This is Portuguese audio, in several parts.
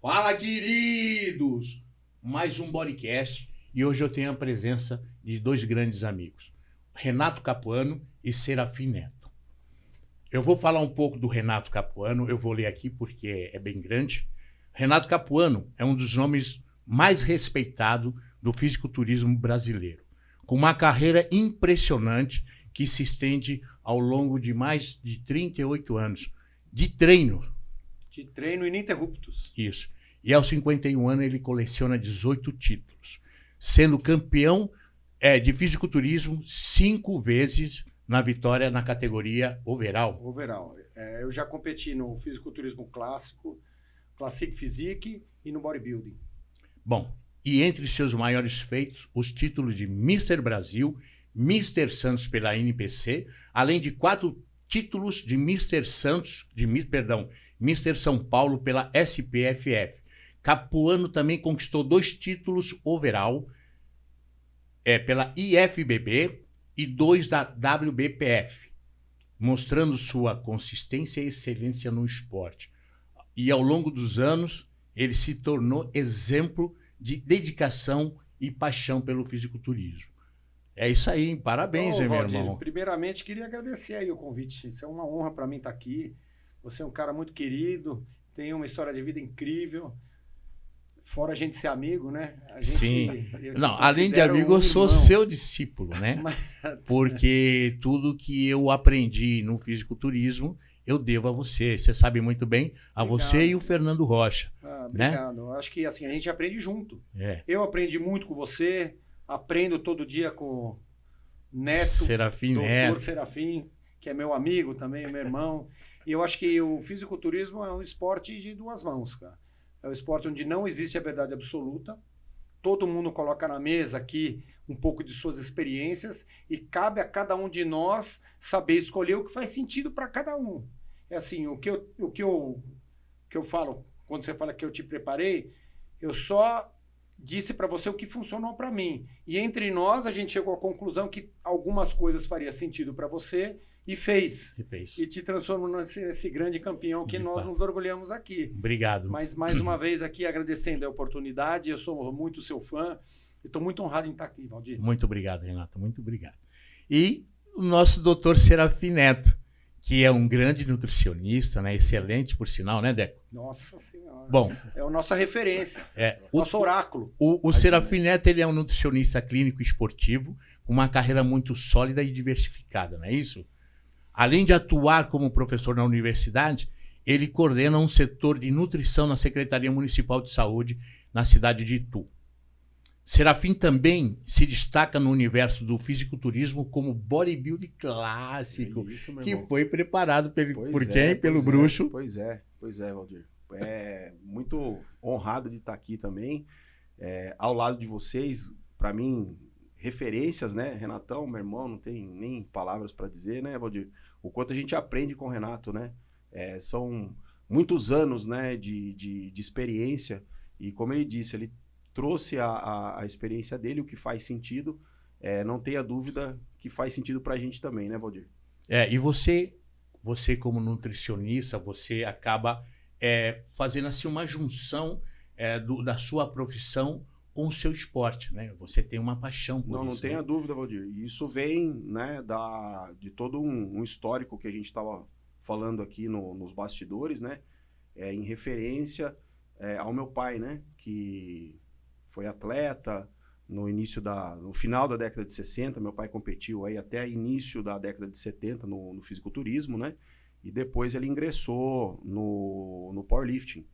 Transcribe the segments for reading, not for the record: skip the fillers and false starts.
Fala, queridos! Mais um Bodycast e hoje eu tenho a presença de dois grandes amigos, Renato Capuano e Serafim Neto. Eu vou falar um pouco do Renato Capuano, eu vou ler aqui porque é bem grande. Renato Capuano é um dos nomes mais respeitados do fisiculturismo brasileiro, com uma carreira impressionante que se estende ao longo de mais de 38 anos de treino. De treino ininterruptos. Isso. E aos 51 anos ele coleciona 18 títulos, sendo campeão de fisiculturismo 5 vezes na vitória na categoria overall. Overall. Eu já competi no fisiculturismo clássico, Classic Physique e no bodybuilding. Bom, e entre seus maiores feitos, os títulos de Mr. Brasil, Mr. Santos pela NPC, além de 4 títulos de Mr. São Paulo pela SPFF. Capuano também conquistou 2 títulos overall pela IFBB e 2 da WBPF, mostrando sua consistência e excelência no esporte. E ao longo dos anos, ele se tornou exemplo de dedicação e paixão pelo fisiculturismo. É isso aí, hein? Parabéns, hein, meu irmão. Primeiramente, queria agradecer aí o convite. Isso é uma honra para mim estar aqui. Você é um cara muito querido, tem uma história de vida incrível. Fora a gente ser amigo, né? Sim. Não, além de amigo, eu sou seu discípulo, né? Porque tudo que eu aprendi no fisiculturismo, eu devo a você. Você sabe muito bem, a você e o Fernando Rocha. Obrigado. Né? Acho que assim, a gente aprende junto. Eu aprendi muito com você, aprendo todo dia com o Neto, Serafim Neto. Serafim, que é meu amigo também, meu irmão. E eu acho que o fisiculturismo é um esporte de 2 mãos, cara. É um esporte onde não existe a verdade absoluta. Todo mundo coloca na mesa aqui um pouco de suas experiências e cabe a cada um de nós saber escolher o que faz sentido para cada um. É assim, o que eu falo, quando você fala que eu te preparei, eu só disse para você o que funcionou para mim. E entre nós, a gente chegou à conclusão que algumas coisas faria sentido para você e fez. E te transformou nesse grande campeão que nós nos orgulhamos aqui. Obrigado. Mas mais uma vez aqui agradecendo a oportunidade, eu sou muito seu fã e estou muito honrado em estar aqui, Valdir. Muito obrigado, Renato, muito obrigado. E o nosso doutor Serafim Neto, que é um grande nutricionista, né? Excelente, por sinal, né, Deco? Nossa Senhora. Bom, é a nossa referência, nosso oráculo. O Serafim Neto, ele é um nutricionista clínico esportivo, com uma carreira muito sólida e diversificada, não é isso? Além de atuar como professor na universidade, ele coordena um setor de nutrição na Secretaria Municipal de Saúde, na cidade de Itu. Serafim também se destaca no universo do fisiculturismo como bodybuilding clássico, que foi preparado por quem? Pelo Bruxo. Pois é, Valdir. É muito honrado de estar aqui também, ao lado de vocês, para mim, referências, né? Renatão, meu irmão, não tem nem palavras para dizer, né, Valdir? O quanto a gente aprende com o Renato, né? São muitos anos, né, de experiência e, como ele disse, ele trouxe a experiência dele, o que faz sentido, não tenha dúvida que faz sentido para a gente também, né, Valdir? E você como nutricionista, você acaba fazendo assim uma junção da sua profissão com o seu esporte, né? Você tem uma paixão por isso. Não tenha dúvida, Valdir. E isso vem, né, de todo um histórico que a gente estava falando aqui nos bastidores, né? Em referência ao meu pai, né? Que foi atleta no final da década de 60. Meu pai competiu aí até início da década de 70 no fisiculturismo, né? E depois ele ingressou no powerlifting.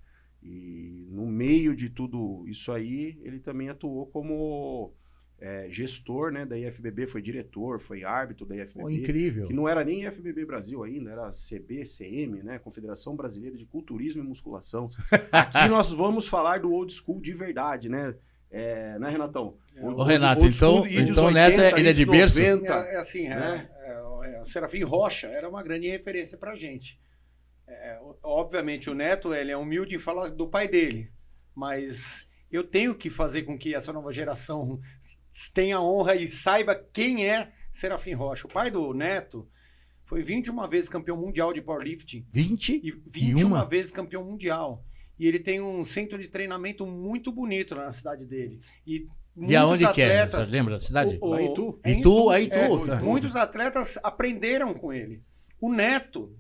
E no meio de tudo isso aí, ele também atuou como gestor, né, da IFBB, foi diretor, foi árbitro da IFBB. Incrível. Que não era nem IFBB Brasil ainda, era CBCM, né, Confederação Brasileira de Culturismo e Musculação. Aqui nós vamos falar do old school de verdade, né? Né, Renatão? Renato, então o Neto, ele é de berço? 90, o Serafim Rocha era uma grande referência pra gente. Obviamente o Neto, ele é humilde em falar do pai dele, mas eu tenho que fazer com que essa nova geração tenha honra e saiba quem é Serafim Rocha. O pai do Neto foi 21 vezes campeão mundial de powerlifting. 20? 21 vezes campeão mundial. E ele tem um centro de treinamento muito bonito lá na cidade dele. E muitos aonde que é? atletas, Você lembra da cidade? Lá em Itu. É em Itu, aí É, tu. tá. muitos atletas aprenderam com ele. O Neto,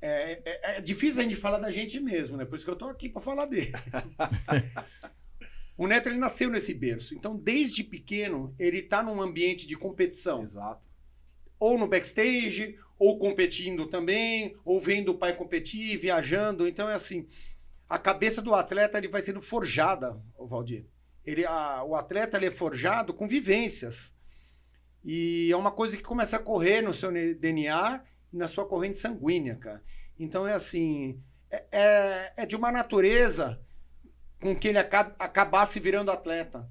é difícil a gente falar da gente mesmo, né? Por isso que eu tô aqui para falar dele. O Neto, ele nasceu nesse berço. Então, desde pequeno, ele tá num ambiente de competição. Exato. Ou no backstage, ou competindo também, ou vendo o pai competir, viajando. Então, é assim, a cabeça do atleta ele vai sendo forjada, Valdir. O atleta ele é forjado com vivências. E é uma coisa que começa a correr no seu DNA e na sua corrente sanguínea, cara. Então, é assim, é de uma natureza com que ele acabasse virando atleta.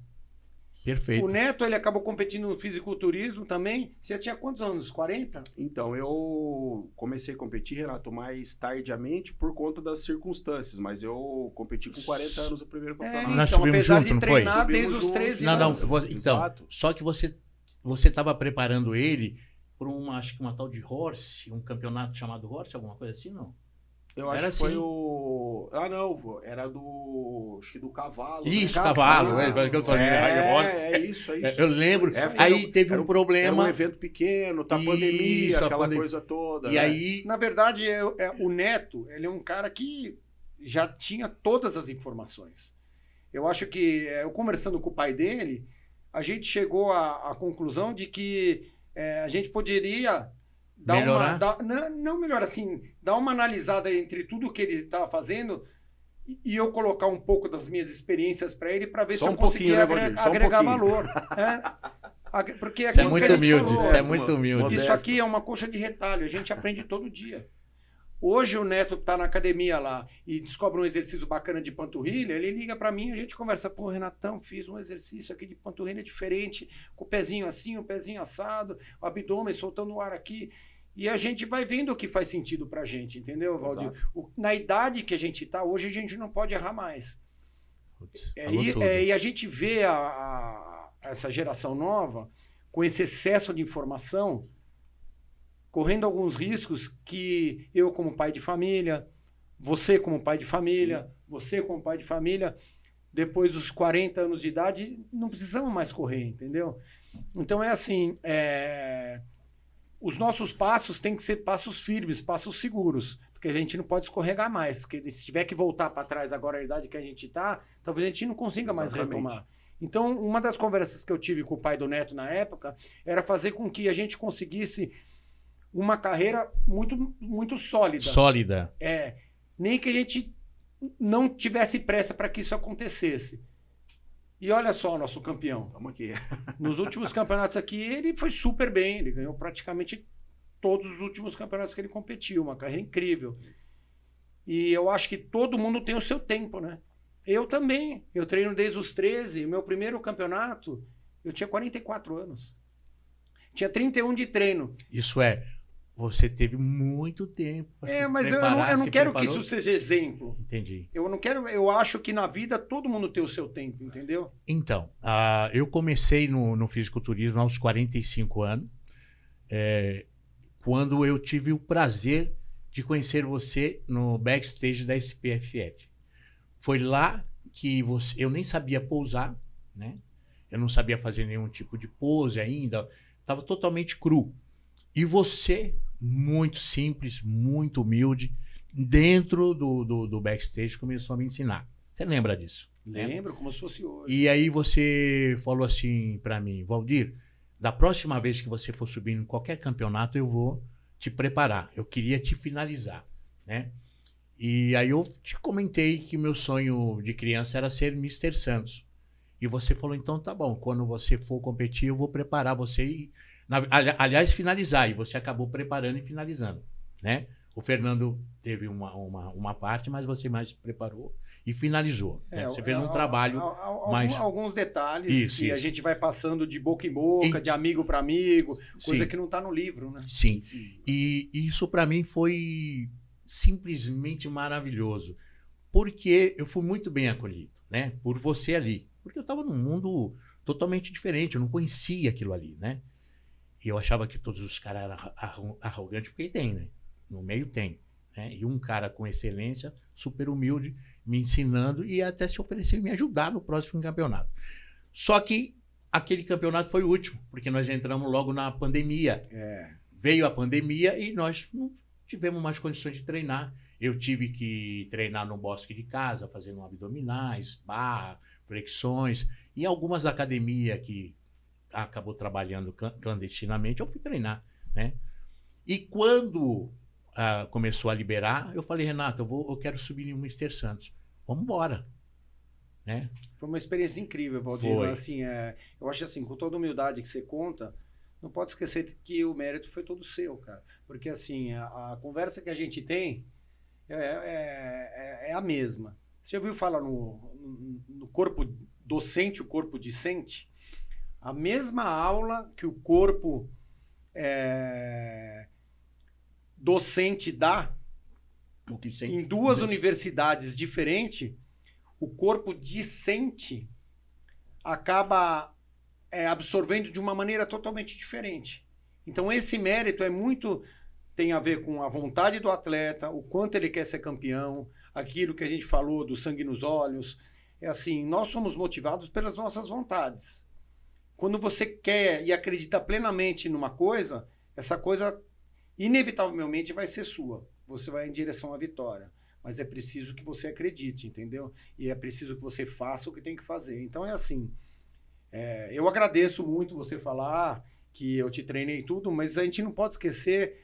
Perfeito. O Neto, ele acabou competindo no fisiculturismo também. Você já tinha quantos anos? 40? Então, eu comecei a competir, Renato, mais tardiamente por conta das circunstâncias, mas eu competi com 40 anos no primeiro campeonato. Nós então, subimos apesar junto, de não foi? treinar desde Subimos os 13 Não, não. anos. Então, Exato. só que você estava preparando ele para acho que uma tal de Horse, um campeonato chamado Horse, alguma coisa assim, não? Eu acho Era que foi assim. o... Ah, não, vô, era acho que do cavalo. Isso, né? cavalo, é que eu falei, Horse. É isso, é isso. Eu lembro. Foi Teve era um problema. Era um evento pequeno, tá Isso, pandemia, a aquela pandemia. coisa toda. E né? aí, Na verdade, o Neto, ele é um cara que já tinha todas as informações. Eu acho que, eu conversando com o pai dele, a gente chegou à conclusão de que a gente poderia dar Melhorar? não melhor assim, dar uma analisada entre tudo que ele estava fazendo e eu colocar um pouco das minhas experiências para ele para ver Só se eu um pouquinho, conseguia né, Valdir? Só um agregar pouquinho. valor. Porque Isso é aquilo que muito ele humilde, falou, isso é muito humilde. Modesto. isso aqui é uma coxa de retalho, a gente aprende todo dia. Hoje o Neto tá na academia lá e descobre um exercício bacana de panturrilha, ele liga para mim, a gente conversa, pô, Renatão, fiz um exercício aqui de panturrilha diferente, com o pezinho assim, o pezinho assado, o abdômen soltando o ar aqui, e a gente vai vendo o que faz sentido pra gente, entendeu, Valdir? Na idade que a gente tá, hoje a gente não pode errar mais. Putz, falou tudo. E a gente vê essa geração nova com esse excesso de informação correndo alguns riscos que eu como pai de família, você como pai de família, você como pai de família, depois dos 40 anos de idade, não precisamos mais correr, entendeu? Então é assim, os nossos passos têm que ser passos firmes, passos seguros, porque a gente não pode escorregar mais, porque se tiver que voltar para trás agora a idade que a gente está, talvez a gente não consiga mais retomar. Então, uma das conversas que eu tive com o pai do Neto na época era fazer com que a gente conseguisse uma carreira muito, muito sólida. Sólida. Nem que a gente não tivesse pressa para que isso acontecesse. E olha só o nosso campeão. Vamos aqui. Nos últimos campeonatos aqui, ele foi super bem. Ele ganhou praticamente todos os últimos campeonatos que ele competiu. Uma carreira incrível. E eu acho que todo mundo tem o seu tempo, né? Eu também. Eu treino desde os 13. Meu primeiro campeonato, eu tinha 44 anos. Tinha 31 de treino. Isso você teve muito tempo para se Mas preparar, eu não se quero que preparou. isso seja exemplo. Entendi. Eu acho que na vida todo mundo tem o seu tempo, entendeu? Então, eu comecei no fisiculturismo aos 45 anos, quando eu tive o prazer de conhecer você no backstage da SPFF. Foi lá que eu nem sabia pousar, né? Eu não sabia fazer nenhum tipo de pose ainda, estava totalmente cru. E você, muito simples, muito humilde, dentro do backstage, começou a me ensinar. Você lembra disso? Lembro, como se fosse hoje. E aí você falou assim para mim, Valdir, da próxima vez que você for subir em qualquer campeonato, eu vou te preparar. Eu queria te finalizar, né? E aí eu te comentei que meu sonho de criança era ser Mr. Santos. E você falou, então tá bom, quando você for competir, eu vou preparar você e, aliás, finalizar. E você acabou preparando e finalizando, né? O Fernando teve uma parte, mas você mais preparou e finalizou. Né? Você fez um trabalho mais... Alguns detalhes que a gente vai passando de boca em boca, de amigo para amigo, coisa Sim. que não está no livro, né? Sim. E isso para mim foi simplesmente maravilhoso, porque eu fui muito bem acolhido, né? Por você ali. Porque eu estava num mundo totalmente diferente, eu não conhecia aquilo ali, né? E eu achava que todos os caras eram arrogantes, porque tem, né? No meio tem, né? E um cara com excelência, super humilde, me ensinando e até se oferecer me ajudar no próximo campeonato. Só que aquele campeonato foi o último, porque nós entramos logo na pandemia. Veio a pandemia e nós não tivemos mais condições de treinar. Eu tive que treinar no bosque de casa, fazendo abdominais, barra, flexões, e algumas academias que acabou trabalhando clandestinamente, eu fui treinar, né? E quando começou a liberar, eu falei, Renato, eu quero subir no Mr. Santos. Vamos embora, né? Foi uma experiência incrível, Valdir. Foi. Assim, eu acho assim, com toda a humildade que você conta, não pode esquecer que o mérito foi todo seu, cara. Porque assim, a conversa que a gente tem é a mesma. Você já ouviu falar no corpo docente, o corpo discente? A mesma aula que o corpo docente dá em duas universidades diferentes, o corpo discente acaba absorvendo de uma maneira totalmente diferente. Então esse mérito tem a ver com a vontade do atleta, o quanto ele quer ser campeão, aquilo que a gente falou do sangue nos olhos. É assim, nós somos motivados pelas nossas vontades. Quando você quer e acredita plenamente numa coisa, essa coisa inevitavelmente vai ser sua. Você vai em direção à vitória. Mas é preciso que você acredite, entendeu? E é preciso que você faça o que tem que fazer. Então é assim, eu agradeço muito você falar que eu te treinei tudo, mas a gente não pode esquecer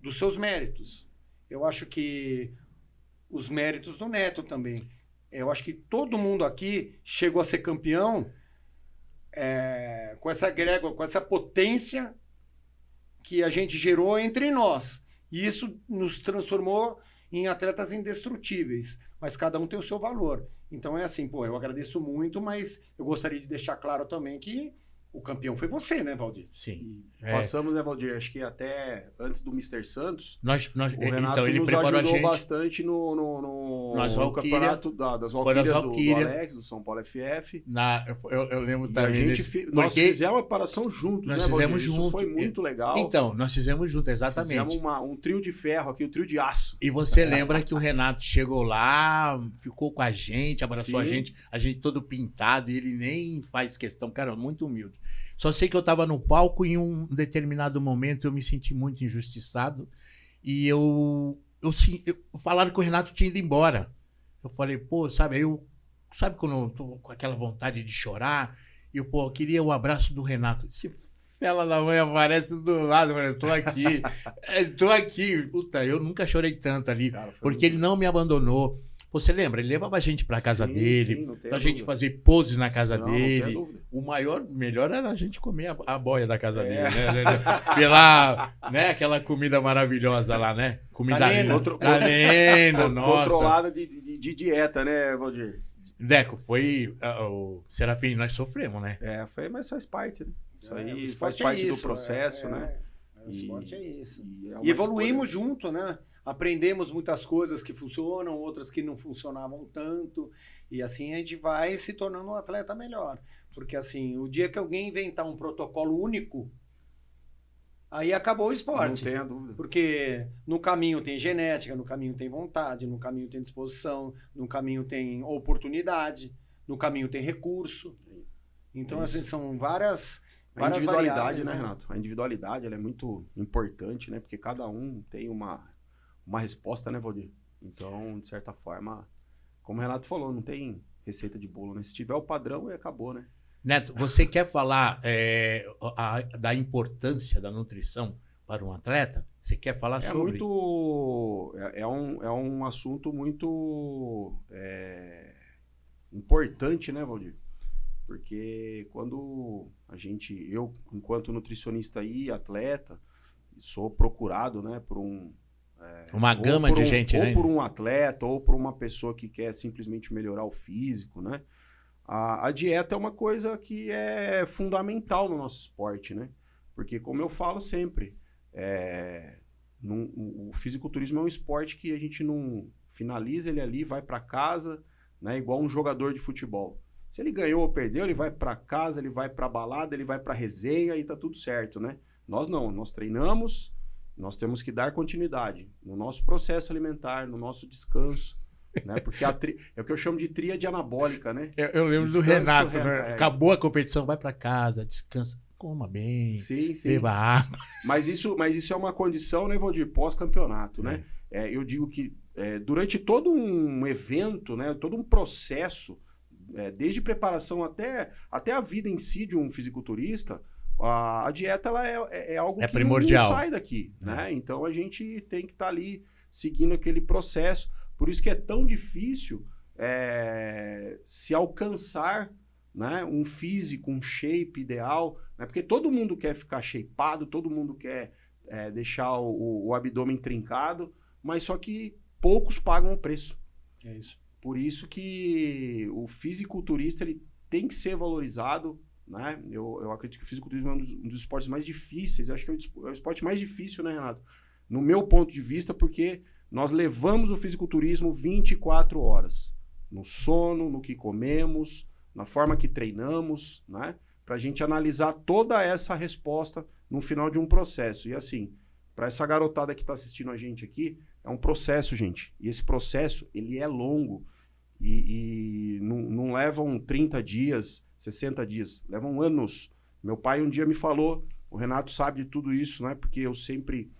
dos seus méritos. Eu acho que os méritos do Neto também. Eu acho que todo mundo aqui chegou a ser campeão com essa grégua, com essa potência que a gente gerou entre nós. E isso nos transformou em atletas indestrutíveis. Mas cada um tem o seu valor. Então é assim, eu agradeço muito, mas eu gostaria de deixar claro também que o campeão foi você, né, Valdir? Sim. Passamos, né, Valdir? Acho que até antes do Mr. Santos, o Renato então, ele nos preparou ajudou a gente bastante no campeonato das Valquírias do Alex, do São Paulo FF. Eu lembro E também nós fizemos a preparação juntos, nós né, Valdir? fizemos Isso junto. foi muito legal. Então, nós fizemos junto, exatamente. Fizemos um trio de ferro aqui, um trio de aço. E você lembra que o Renato chegou lá, ficou com a gente, abraçou a gente todo pintado, e ele nem faz questão, cara, muito humilde. Só sei que eu estava no palco e em um determinado momento eu me senti muito injustiçado e falaram que o Renato tinha ido embora. Eu falei, sabe quando eu tô com aquela vontade de chorar? E eu queria o abraço do Renato. Se ela da mãe aparece do lado, eu tô aqui, Puta, eu nunca chorei tanto ali, cara, porque ele não me abandonou. Você lembra? Ele levava a gente pra casa dele, pra gente fazer poses na casa dele. O melhor era a gente comer a boia da casa dele, né? Aquela comida maravilhosa lá, né? Comida Galeno, nossa. Controlada de dieta, né, Valdir? Deco, foi o Serafim, nós sofremos, né? Mas faz parte, né? Isso aí faz parte do processo, né? O esporte é isso. E evoluímos junto, né? Aprendemos muitas coisas que funcionam, outras que não funcionavam tanto. E assim a gente vai se tornando um atleta melhor. Porque assim, o dia que alguém inventar um protocolo único, aí acabou o esporte. Não tenha dúvida. Porque no caminho tem genética, no caminho tem vontade, no caminho tem disposição, no caminho tem oportunidade, no caminho tem recurso. Então, assim, são várias individualidade, né, Renato? A individualidade ela é muito importante, né? Porque cada um tem uma resposta, né, Valdir? Então, de certa forma, como o Renato falou, não tem receita de bolo, né? Se tiver o padrão, acabou, né? Neto, você quer falar da importância da nutrição para um atleta? Você quer falar sobre? É um assunto muito importante, né, Valdir? Porque quando eu, enquanto nutricionista e atleta, sou procurado, né, por uma gama de gente, né? Ou por um atleta, ou por uma pessoa que quer simplesmente melhorar o físico, né? A dieta é uma coisa que é fundamental no nosso esporte, né? Porque, como eu falo sempre, o fisiculturismo é um esporte que a gente não finaliza ele ali, vai para casa, né? Igual um jogador de futebol. Se ele ganhou ou perdeu, ele vai para casa, ele vai para balada, ele vai para resenha e tá tudo certo, né? Nós não, nós treinamos nós temos que dar continuidade no nosso processo alimentar, no nosso descanso, né? Porque é o que eu chamo de tríade anabólica, né? Eu lembro Descanso, do Renato, né? Acabou a competição, vai para casa, descansa, coma bem, sim. beba água. Mas isso é uma condição, né, Valdir, pós-campeonato, né? Eu digo que durante todo um evento, né, todo um processo, desde preparação até a vida em si de um fisiculturista, a dieta ela é algo que primordial. Não sai daqui, né? Então a gente tem que estar ali seguindo aquele processo. Por isso que é tão difícil se alcançar, né, um físico, um shape ideal, né? Porque todo mundo quer ficar shapeado, todo mundo quer deixar o abdômen trincado, mas só que poucos pagam o preço. É isso. Por isso que o fisiculturista ele tem que ser valorizado, né? Eu acredito que o fisiculturismo é um dos esportes mais difíceis, acho que é o esporte mais difícil, né, Renato? No meu ponto de vista, porque nós levamos o fisiculturismo 24 horas. No sono, no que comemos, na forma que treinamos, né? Para a gente analisar toda essa resposta no final de um processo. E assim, para essa garotada que está assistindo a gente aqui, é um processo, gente. E esse processo, ele é longo. E não levam 30 dias, 60 dias. Levam anos. Meu pai um dia me falou, o Renato sabe de tudo isso, né? Porque eu sempre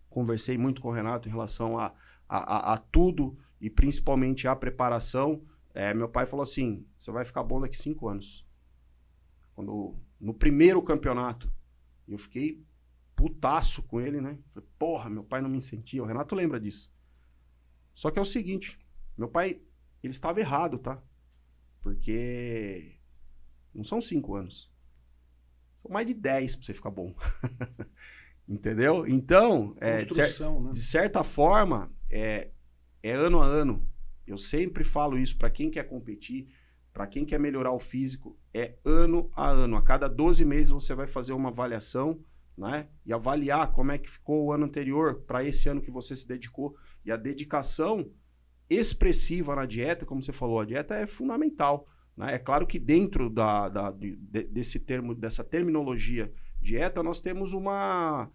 conversei muito com o Renato em relação a tudo e principalmente a preparação. Meu pai falou assim, você vai ficar bom daqui 5 anos. No primeiro campeonato, eu fiquei putaço com ele, né? Falei, porra, meu pai não me incentiva. O Renato lembra disso. Só que é o seguinte, meu pai, ele estava errado, tá? Porque não são 5 anos. São mais de 10 pra você ficar bom. Entendeu? Então, de certa forma, é ano a ano. Eu sempre falo isso para quem quer competir, para quem quer melhorar o físico, é ano a ano. A cada 12 meses você vai fazer uma avaliação, né? E avaliar como é que ficou o ano anterior para esse ano que você se dedicou. E a dedicação expressiva na dieta, como você falou, a dieta é fundamental, né? É claro que dentro desse termo, dessa terminologia dieta, nós temos uma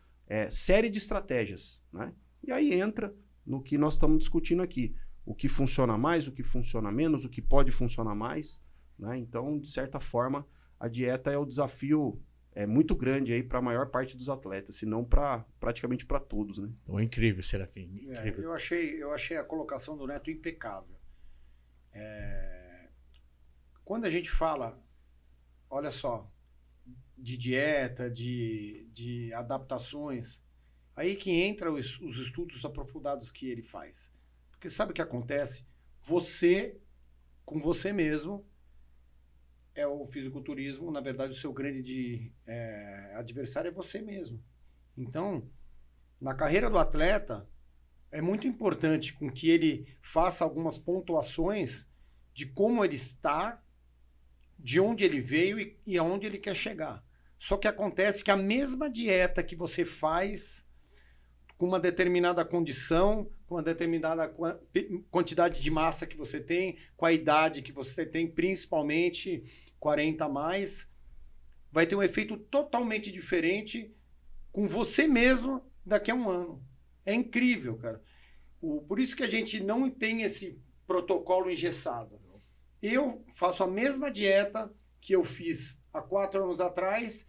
série de estratégias, né? E aí entra no que nós estamos discutindo aqui. O que funciona mais, o que funciona menos, o que pode funcionar mais, né? Então, de certa forma, a dieta é o desafio muito grande aí para a maior parte dos atletas, se não praticamente para todos, né? Incrível, Serafim. Incrível. Eu achei a colocação do Neto impecável. Quando a gente fala, olha só, de dieta, de adaptações, aí que entra os estudos aprofundados que ele faz. Porque sabe o que acontece? Você, com você mesmo, é o fisiculturismo, na verdade, o seu grande adversário é você mesmo. Então, na carreira do atleta, é muito importante com que ele faça algumas pontuações de como ele está, de onde ele veio e aonde ele quer chegar. Só que acontece que a mesma dieta que você faz, com uma determinada condição, com uma determinada quantidade de massa que você tem, com a idade que você tem, principalmente 40 a mais, vai ter um efeito totalmente diferente com você mesmo daqui a um ano. É incrível, cara. Por isso que a gente não tem esse protocolo engessado. Eu faço a mesma dieta que eu fiz há 4 anos atrás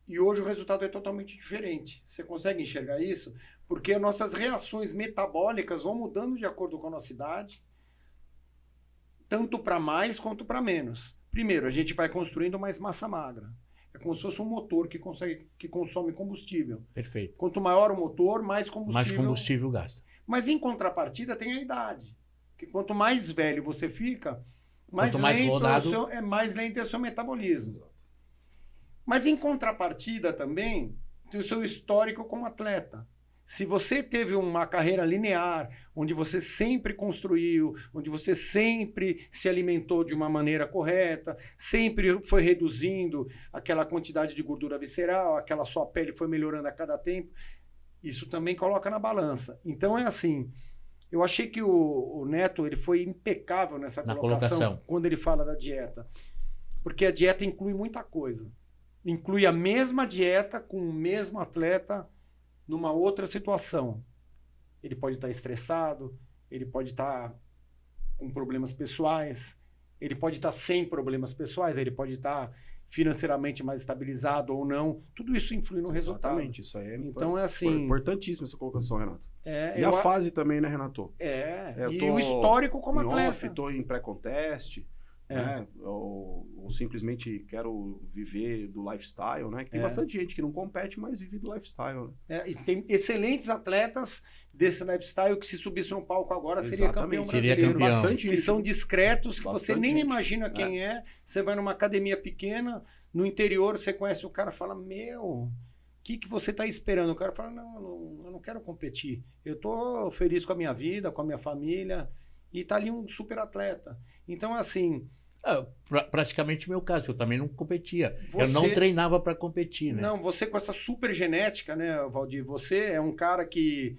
e hoje o resultado é totalmente diferente. Você consegue enxergar isso? Porque as nossas reações metabólicas vão mudando de acordo com a nossa idade, tanto para mais quanto para menos. Primeiro, a gente vai construindo mais massa magra. É como se fosse um motor que consome combustível. Perfeito. Quanto maior o motor, mais combustível gasta. Mas em contrapartida tem a idade. Que quanto mais velho você fica, mais lento é o seu metabolismo. Mas em contrapartida também tem o seu histórico como atleta. Se você teve uma carreira linear, onde você sempre construiu, onde você sempre se alimentou de uma maneira correta, sempre foi reduzindo aquela quantidade de gordura visceral, aquela sua pele foi melhorando a cada tempo, isso também coloca na balança. Então é assim, eu achei que o Neto ele foi impecável nessa colocação quando ele fala da dieta. Porque a dieta inclui muita coisa. Inclui a mesma dieta com o mesmo atleta numa outra situação. Ele pode estar estressado, ele pode estar com problemas pessoais, ele pode estar sem problemas pessoais, ele pode estar financeiramente mais estabilizado ou não. Tudo isso influi no resultado. Exatamente, isso aí é, então, é assim, importantíssima essa colocação, Renato. É, e a fase também, né, Renato? E o histórico como atleta. Estou em pré-conteste, né? Ou simplesmente quero viver do lifestyle, né? Que tem bastante gente que não compete, mas vive do lifestyle. Né? E tem excelentes atletas desse lifestyle que se subisse no palco agora seria campeão brasileiro. Seria campeão. Bastante que são discretos, que você nem gente. Imagina quem é. Você vai numa academia pequena, no interior, você conhece o cara e fala, o que você está esperando? O cara fala, não, eu não quero competir. Eu estou feliz com a minha vida, com a minha família. E tá ali um super atleta. Então, assim... praticamente o meu caso, eu também não competia. Eu não treinava para competir, né? Não, você com essa super genética, né, Valdir? Você é um cara que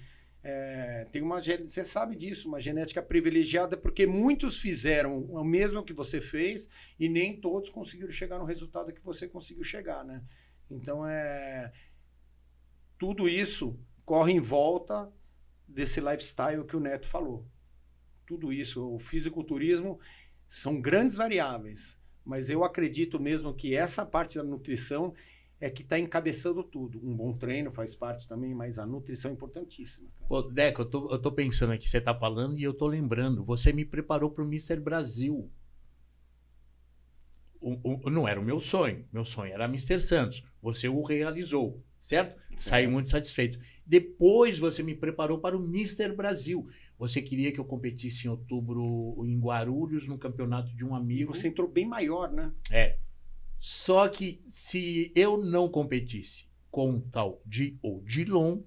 tem uma... Você sabe disso, uma genética privilegiada, porque muitos fizeram o mesmo que você fez e nem todos conseguiram chegar no resultado que você conseguiu chegar, né? Então, tudo isso corre em volta desse lifestyle que o Neto falou. Tudo isso, o fisiculturismo são grandes variáveis, mas eu acredito mesmo que essa parte da nutrição é que está encabeçando tudo. Um bom treino faz parte também, mas a nutrição é importantíssima. Cara. Pô, Deco, eu tô pensando aqui, você está falando e eu tô lembrando, você me preparou para o Mr. Brasil. Não era o meu sonho era Mr. Santos. Você o realizou, certo? Saí muito satisfeito. Depois você me preparou para o Mr. Brasil. Você queria que eu competisse em outubro em Guarulhos, no campeonato de um amigo. Você entrou bem maior, né? Só que se eu não competisse com o tal Odilon,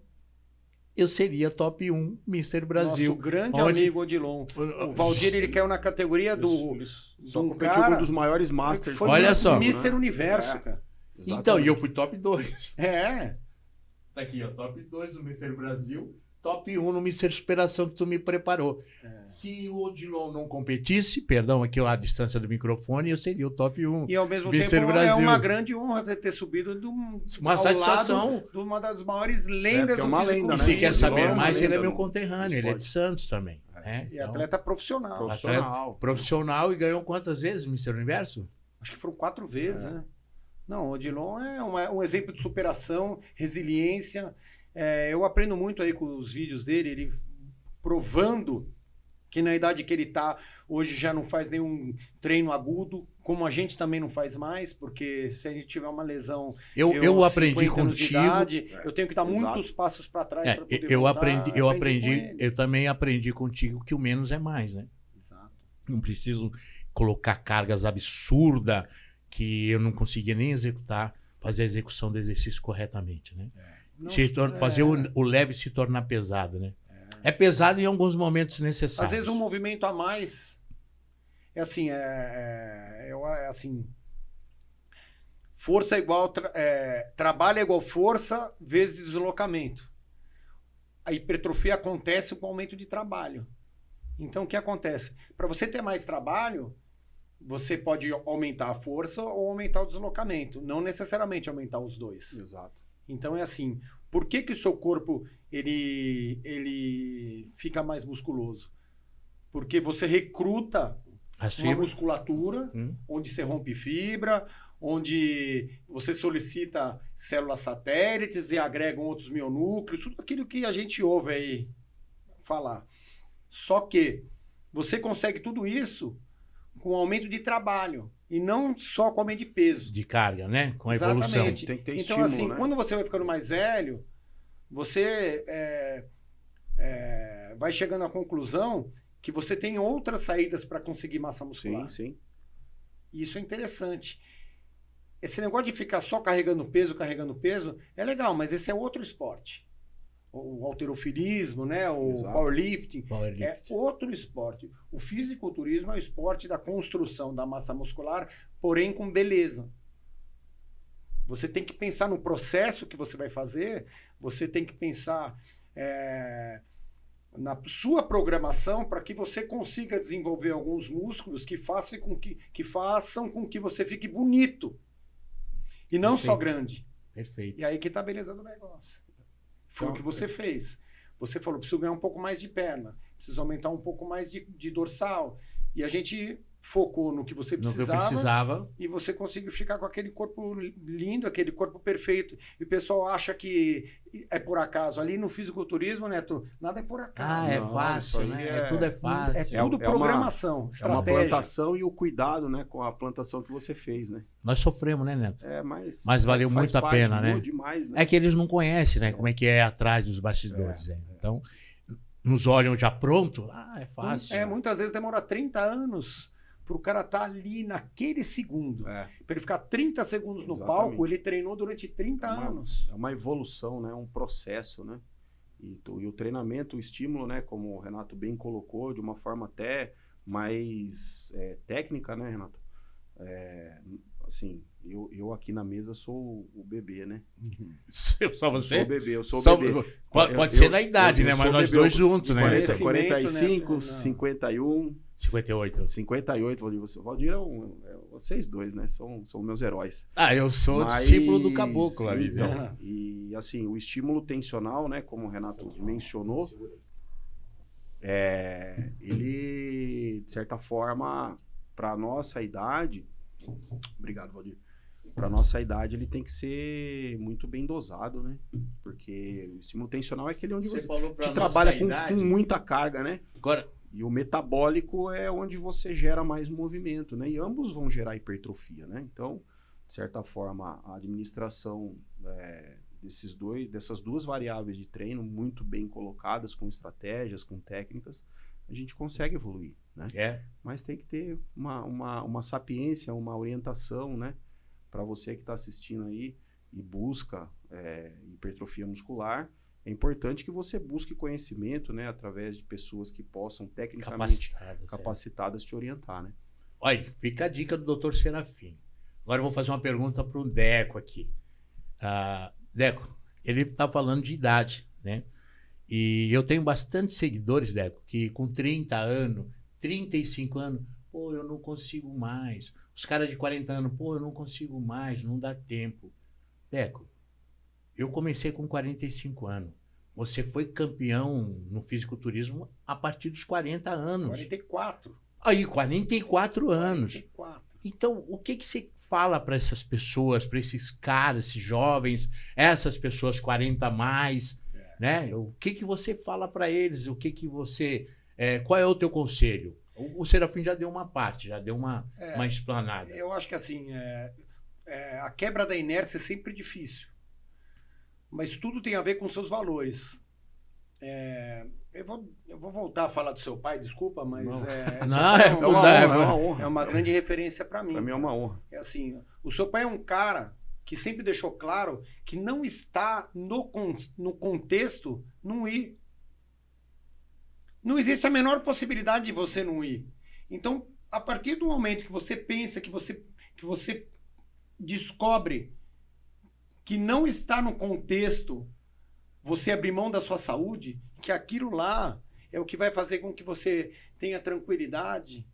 eu seria top 1 Mr. Brasil. Nosso grande amigo Odilon. O Valdir, ele caiu na categoria do... Só competiu com um dos maiores Masters. Olha só. Mr. Universo, cara. Exatamente. Então, e eu fui top 2. Tá aqui, ó, top 2 no Mr. Brasil, top 1 no Mr. Superação que tu me preparou. Se o Odilon não competisse, perdão, aqui a distância do microfone, eu seria o top 1. E ao mesmo Mr. tempo Brasil. É uma grande honra você ter subido uma satisfação de uma das maiores lendas do lenda, E né? se quer saber mais, ele é meu no conterrâneo, ele é de Santos também. Né? E atleta profissional. Profissional e ganhou quantas vezes Mr. Universo? Acho que foram 4 vezes, né? Não, o Odilon é um exemplo de superação, resiliência. Eu aprendo muito aí com os vídeos dele, ele provando que na idade que ele está, hoje já não faz nenhum treino agudo, como a gente também não faz mais, porque se a gente tiver uma lesão... Eu aprendi contigo... eu tenho que dar muitos passos para trás para poder eu também aprendi contigo que o menos é mais, né? Exato. Não preciso colocar cargas absurdas que eu não conseguia nem executar, fazer a execução do exercício corretamente, né? Fazer o leve se tornar pesado, né? É pesado em alguns momentos necessários. Às vezes um movimento a mais assim, força igual trabalho é igual força vezes deslocamento. A hipertrofia acontece com o aumento de trabalho. Então o que acontece? Para você ter mais trabalho, você pode aumentar a força ou aumentar o deslocamento, não necessariamente aumentar os dois. Exato. Então é assim, por que o seu corpo ele fica mais musculoso? Porque você recruta uma musculatura onde você rompe fibra, onde você solicita células satélites e agregam outros mionúcleos, tudo aquilo que a gente ouve aí falar. Só que você consegue tudo isso com aumento de trabalho e não só com aumento de peso. De carga, né? Com a evolução. Exatamente. Tem que ter então, estímulo, assim, né? quando você vai ficando mais velho, você vai chegando à conclusão que você tem outras saídas para conseguir massa muscular. Sim. E isso é interessante. Esse negócio de ficar só carregando peso é legal, mas esse é outro esporte. O halterofilismo, né? O powerlifting é outro esporte. O fisiculturismo é o esporte da construção da massa muscular, porém com beleza. Você tem que pensar no processo que você vai fazer, você tem que pensar na sua programação para que você consiga desenvolver alguns músculos que façam com que você fique bonito e não só grande. Perfeito. E aí que tá a beleza do negócio. Foi o que você fez. Você falou, preciso ganhar um pouco mais de perna, preciso aumentar um pouco mais de dorsal. E a gente focou no que você No que eu precisava. e você conseguiu ficar com aquele corpo lindo, aquele corpo perfeito. E o pessoal acha que é por acaso. Ali no fisiculturismo, Neto, nada é por acaso. É Não, fácil, isso aí né? Tudo é fácil. É tudo programação, É uma estratégia. plantação e o cuidado, né, com a plantação que você fez, né? Nós sofremos, né, Neto? Mas valeu faz muito a parte, pena, né? boa demais, né? É que eles não conhecem, né? Como é que é atrás dos bastidores. né? Então, nos olham já pronto. É fácil. Muitas vezes demora 30 anos para o cara estar ali naquele segundo. Para ele ficar 30 segundos no Exatamente. palco, ele treinou durante 30 anos. É uma evolução, né? Um processo, né? E o treinamento, o estímulo, né? Como o Renato bem colocou, de uma forma até mais técnica, né, Renato? Assim, eu aqui na mesa sou o bebê, né? Só você? Eu sou o bebê. Pode ser na idade, né? Mas nós dois juntos, né? 45, né? 51... 58. 58, Valdir vocês dois, né? São meus heróis. Eu sou Mas, discípulo do caboclo ali. Então, né? e assim, o estímulo tensional, né? Como o Renato mencionou, ele, de certa forma, para nossa idade, obrigado, Valdir. Para nossa idade, ele tem que ser muito bem dosado, né? Porque o estímulo tensional é aquele onde você trabalha com muita carga, né? Agora, e o metabólico é onde você gera mais movimento, né? E ambos vão gerar hipertrofia, né? Então, de certa forma, a administração dessas duas variáveis de treino muito bem colocadas, com estratégias, com técnicas, a gente consegue evoluir, né? Mas tem que ter uma sapiência, uma orientação, né? Para você que está assistindo aí e busca hipertrofia muscular, é importante que você busque conhecimento, né, através de pessoas que possam tecnicamente capacitadas te orientar, né? Olha, fica a dica do Dr. Serafim. Agora eu vou fazer uma pergunta para o Deco aqui. Deco, ele está falando de idade, né? E eu tenho bastante seguidores, Deco, que com 30 anos, 35 anos, pô, eu não consigo mais. Os caras de 40 anos, pô, eu não consigo mais, não dá tempo. Deco, eu comecei com 45 anos. Você foi campeão no fisiculturismo a partir dos 40 anos. 44. Aí, 44 anos. 44. Então, o que você fala para essas pessoas, para esses caras, esses jovens, essas pessoas 40 a mais, né? O que você fala para eles? O que você... qual é o teu conselho? O Serafim já deu uma parte, já deu uma explanada. Eu acho que assim, a quebra da inércia é sempre difícil. Mas tudo tem a ver com seus valores. Eu vou voltar a falar do seu pai, desculpa, mas... honra. É uma grande referência para mim. Para mim é uma honra. É assim, o seu pai é um cara que sempre deixou claro que não está no contexto não ir. Não existe a menor possibilidade de você não ir. Então, a partir do momento que você pensa, que você descobre que não está no contexto você abrir mão da sua saúde, que aquilo lá é o que vai fazer com que você tenha tranquilidade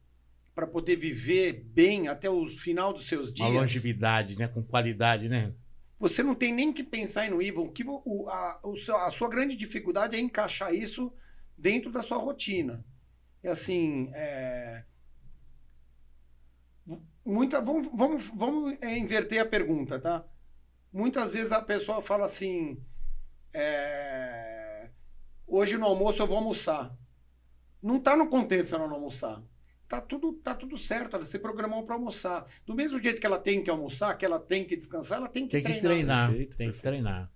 para poder viver bem até o final dos seus dias. Uma longevidade, né? Com qualidade, né? Você não tem nem que pensar em ir. A sua grande dificuldade é encaixar isso dentro da sua rotina. É assim, vamos inverter a pergunta, tá? Muitas vezes a pessoa fala assim, hoje no almoço eu vou almoçar. Não está no contexto ela não almoçar. Tá tudo certo, ela se programou para almoçar. Do mesmo jeito que ela tem que almoçar, que ela tem que descansar, ela tem que treinar. Perfeito, tem que treinar.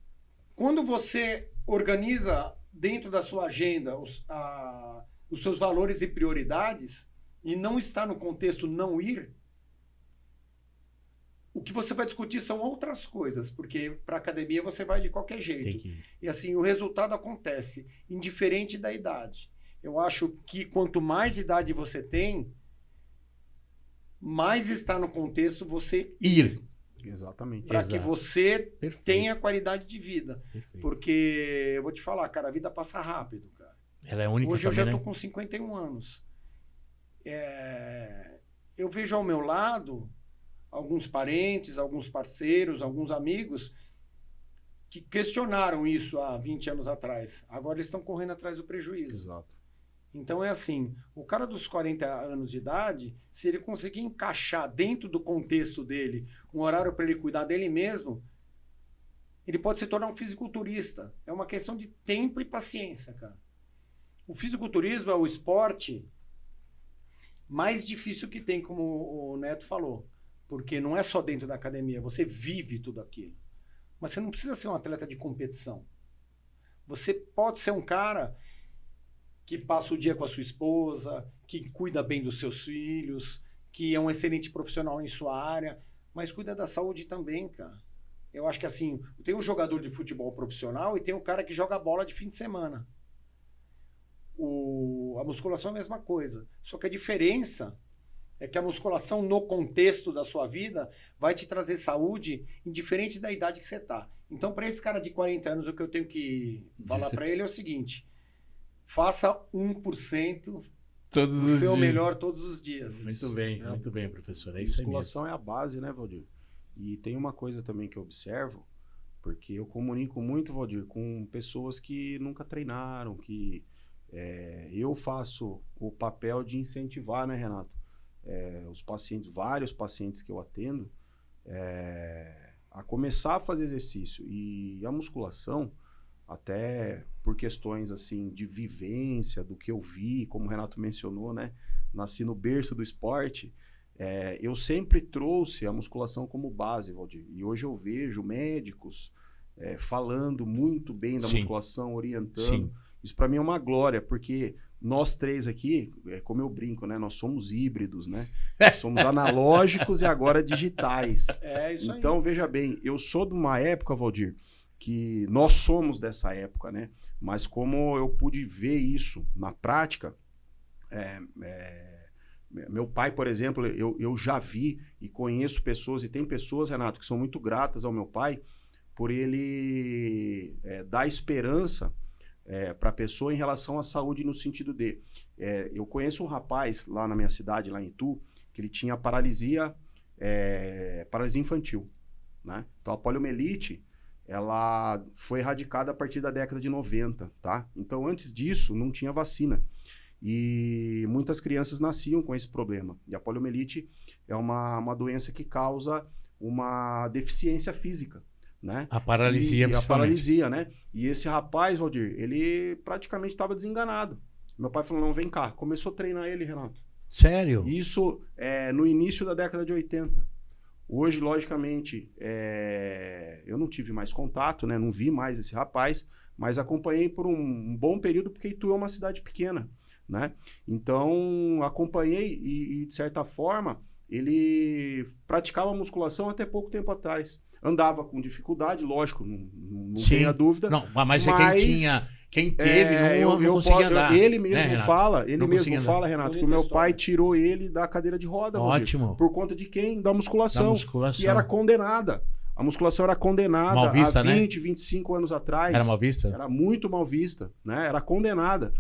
Quando você organiza dentro da sua agenda os seus valores e prioridades e não está no contexto não ir, o que você vai discutir são outras coisas, porque para academia você vai de qualquer jeito. E assim, o resultado acontece, indiferente da idade. Eu acho que quanto mais idade você tem, mais está no contexto você ir. Exatamente. Para que você tenha qualidade de vida. Perfeito. Porque eu vou te falar, cara, a vida passa rápido, cara. Ela é única. Hoje também, eu já tô com 51 anos. Eu vejo ao meu lado alguns parentes, alguns parceiros, alguns amigos que questionaram isso há 20 anos atrás. Agora eles estão correndo atrás do prejuízo. Exato. Então é assim, o cara dos 40 anos de idade, se ele conseguir encaixar dentro do contexto dele um horário para ele cuidar dele mesmo, ele pode se tornar um fisiculturista. É uma questão de tempo e paciência, cara. O fisiculturismo é o esporte mais difícil que tem, como o Neto falou. Porque não é só dentro da academia, você vive tudo aquilo. Mas você não precisa ser um atleta de competição. Você pode ser um cara que passa o dia com a sua esposa, que cuida bem dos seus filhos, que é um excelente profissional em sua área, mas cuida da saúde também, cara. Eu acho que assim, tem um jogador de futebol profissional e tem um cara que joga bola de fim de semana. A musculação é a mesma coisa. Só que a diferença é que a musculação, no contexto da sua vida, vai te trazer saúde indiferente da idade que você está. Então, para esse cara de 40 anos, o que eu tenho que falar para ele é o seguinte: faça 1% Todos do os seu dias. melhor todos os dias. Muito bem, professor. É isso aí mesmo. Musculação é a base, né, Valdir? E tem uma coisa também que eu observo, porque eu comunico muito, Valdir, com pessoas que nunca treinaram, que eu faço o papel de incentivar, né, Renato? Os pacientes, vários pacientes que eu atendo, a começar a fazer exercício. E a musculação, até por questões assim de vivência, do que eu vi, como o Renato mencionou, né? Nasci no berço do esporte. Eu sempre trouxe a musculação como base, Valdir. E hoje eu vejo médicos falando muito bem da Sim. musculação, orientando. Sim. Isso para mim é uma glória, porque nós três aqui, como eu brinco, né? Nós somos híbridos, né? Nós somos analógicos e agora digitais. É isso aí. Então, veja bem, eu sou de uma época, Valdir, que nós somos dessa época, né? Mas como eu pude ver isso na prática, meu pai, por exemplo, eu já vi e conheço pessoas, e tem pessoas, Renato, que são muito gratas ao meu pai por ele dar esperança para a pessoa em relação à saúde no sentido de... eu conheço um rapaz lá na minha cidade, lá em Itu, que ele tinha paralisia infantil, né? Então a poliomielite, ela foi erradicada a partir da década de 90, tá? Então antes disso não tinha vacina. E muitas crianças nasciam com esse problema. E a poliomielite é uma doença que causa uma deficiência física, né? A paralisia, a paralisia, né? E esse rapaz, Valdir, ele praticamente estava desenganado. Meu pai falou, não, vem cá. Começou a treinar ele, Renato. Sério? Isso no início da década de 80. Hoje, logicamente, eu não tive mais contato, né? Não vi mais esse rapaz, mas acompanhei por um bom período, porque Itu é uma cidade pequena, né? Então, acompanhei e de certa forma, ele praticava musculação até pouco tempo atrás. Andava com dificuldade, lógico, não tenha dúvida. Não, mas quem teve não conseguia andar. Ele mesmo né, fala, Renato, que o meu pai tirou ele da cadeira de roda. Ótimo. Valdir, por conta de quem? Da musculação. Que era condenada. A musculação era condenada mal vista, há 20, né? 25 anos atrás. Era mal vista? Era muito mal vista, né? Era condenada.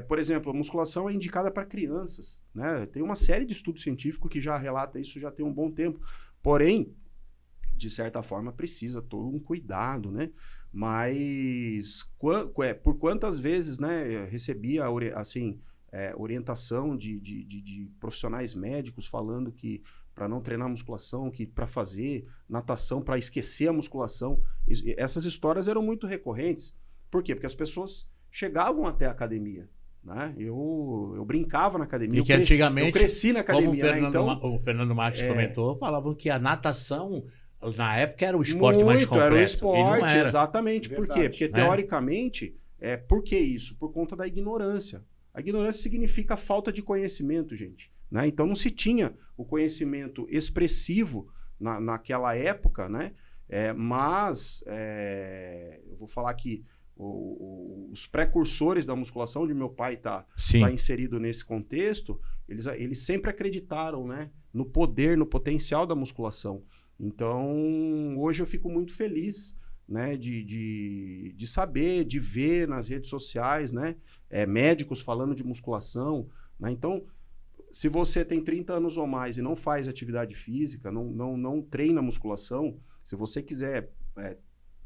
Por exemplo, a musculação é indicada para crianças, né? Tem uma série de estudos científicos que já relata isso já tem um bom tempo. Porém, de certa forma, precisa todo um cuidado, né? Mas por quantas vezes, né, recebia assim, orientação de profissionais médicos falando que para não treinar musculação, que para fazer natação, para esquecer a musculação. Essas histórias eram muito recorrentes. Por quê? Porque as pessoas chegavam até a academia. Né? Eu brincava na academia. E que antigamente, eu cresci na academia. Como o Fernando Marques comentou, falavam que a natação, na época, era o esporte mais completo. Era o esporte, não era. Exatamente. Verdade. Por quê? Porque, teoricamente, por que isso? Por conta da ignorância. A ignorância significa falta de conhecimento, gente. Né? Então, não se tinha o conhecimento expressivo naquela época, né? Mas eu vou falar que os precursores da musculação, onde meu pai está inserido nesse contexto, eles sempre acreditaram, né, no poder, no potencial da musculação. Então, hoje eu fico muito feliz, né, de saber, de ver nas redes sociais, né, médicos falando de musculação. Né? Então, se você tem 30 anos ou mais e não faz atividade física, não treina musculação, se você quiser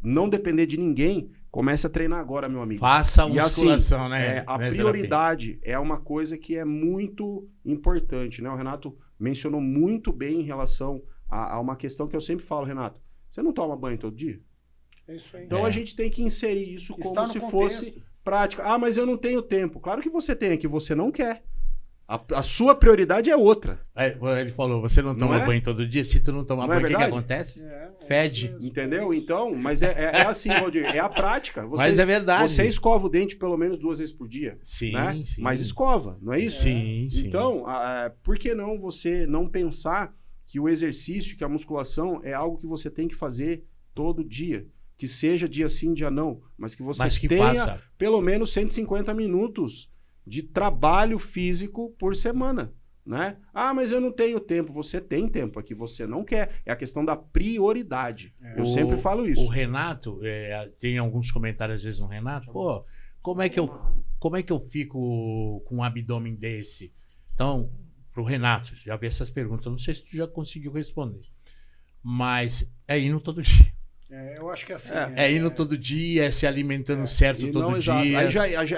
não depender de ninguém, comece a treinar agora, meu amigo. Faça a E assim, musculação, né? a né, prioridade é uma coisa que é muito importante, né? O Renato mencionou muito bem em relação a uma questão que eu sempre falo, Renato. Você não toma banho todo dia? É isso aí. Então a gente tem que inserir isso Está como no se contexto. fosse prática. Ah, mas eu não tenho tempo. Claro que você tem, é que você não quer. A sua prioridade é outra. Ele falou, você não toma Não é? banho todo dia? Se tu não tomar Não é banho, o que, que verdade? acontece? É Fede. isso mesmo. Entendeu? Então, mas é assim, Valdir, é a prática. Mas é verdade. Você escova o dente pelo menos 2 vezes por dia. Sim, Né? sim. Mas escova, não é isso? Sim, sim. Então, por que não você não pensar que o exercício, que a musculação é algo que você tem que fazer todo dia? Que seja dia sim, dia não, mas que você Mas que tenha faça. pelo menos 150 minutos de trabalho físico por semana, né? Ah, mas eu não tenho tempo. Você tem tempo, é que você não quer. É a questão da prioridade. Eu sempre falo isso. O Renato, tem alguns comentários às vezes no Renato, pô, como é que eu fico com um abdômen desse? Então, pro Renato, já vi essas perguntas, eu não sei se tu já conseguiu responder, mas é indo todo dia. Eu acho que assim. É indo todo dia, é se alimentando certo E todo não, exato. dia.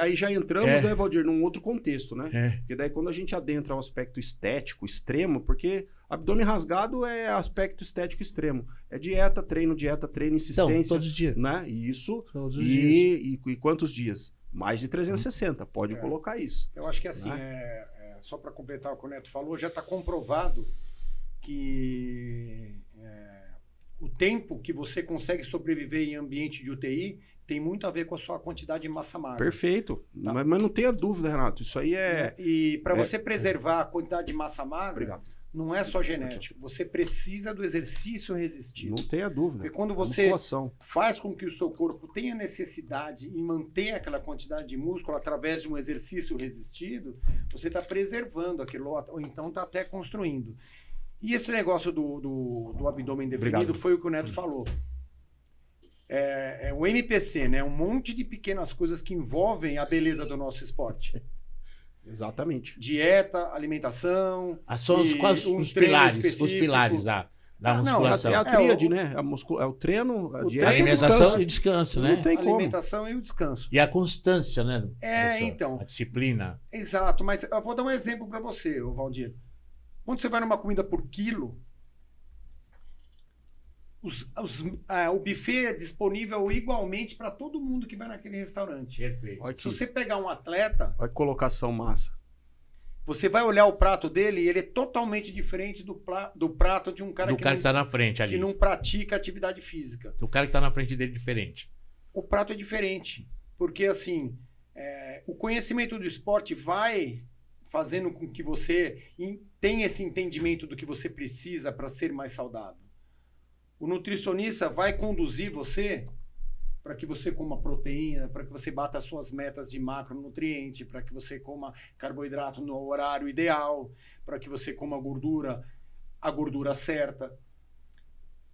Aí já entramos, né, Valdir, num outro contexto, né? É. Porque daí quando a gente adentra o aspecto estético extremo, porque abdômen rasgado é aspecto estético extremo. É dieta, treino, Então, insistência. todos os dias. Né? E isso. Todos os dias. E quantos dias? Mais de 360, pode colocar isso. Eu acho que assim, só para completar o que o Neto falou, já está comprovado que o tempo que você consegue sobreviver em ambiente de UTI tem muito a ver com a sua quantidade de massa magra. Perfeito. Tá. Mas não tenha dúvida, Renato. Isso aí é. E para você preservar a quantidade de massa magra, Obrigado. não é só genético. Você precisa do exercício resistido. Não tenha dúvida. Porque quando você Musculação. faz com que o seu corpo tenha necessidade em manter aquela quantidade de músculo através de um exercício resistido, você está preservando aquilo, ou então está até construindo. E esse negócio do abdômen definido Obrigado. foi o que o Neto falou. É o MPC, né? Um monte de pequenas coisas que envolvem a beleza do nosso esporte. Exatamente. Dieta, alimentação. São e quais um os treino pilares específico. da não, musculação. É a tríade, né? É o treino, a dieta e o Alimentação descanso. e descanso, Não né? tem A como. alimentação e o descanso. E a constância, né? professor? Então. A disciplina. Exato, mas eu vou dar um exemplo para você, Valdir. Quando você vai numa comida por quilo, o buffet é disponível igualmente para todo mundo que vai naquele restaurante. Perfeito. Olha Se aqui. você pegar um atleta, Olha que colocação massa. você vai olhar o prato dele e ele é totalmente diferente do prato de um cara, Do cara que está na frente ali. que não pratica atividade física. Do cara que está na frente dele diferente. O prato é diferente, porque assim, o conhecimento do esporte vai fazendo com que você tenha esse entendimento do que você precisa para ser mais saudável. O nutricionista vai conduzir você para que você coma proteína, para que você bata as suas metas de macronutriente, para que você coma carboidrato no horário ideal, para que você coma a gordura certa.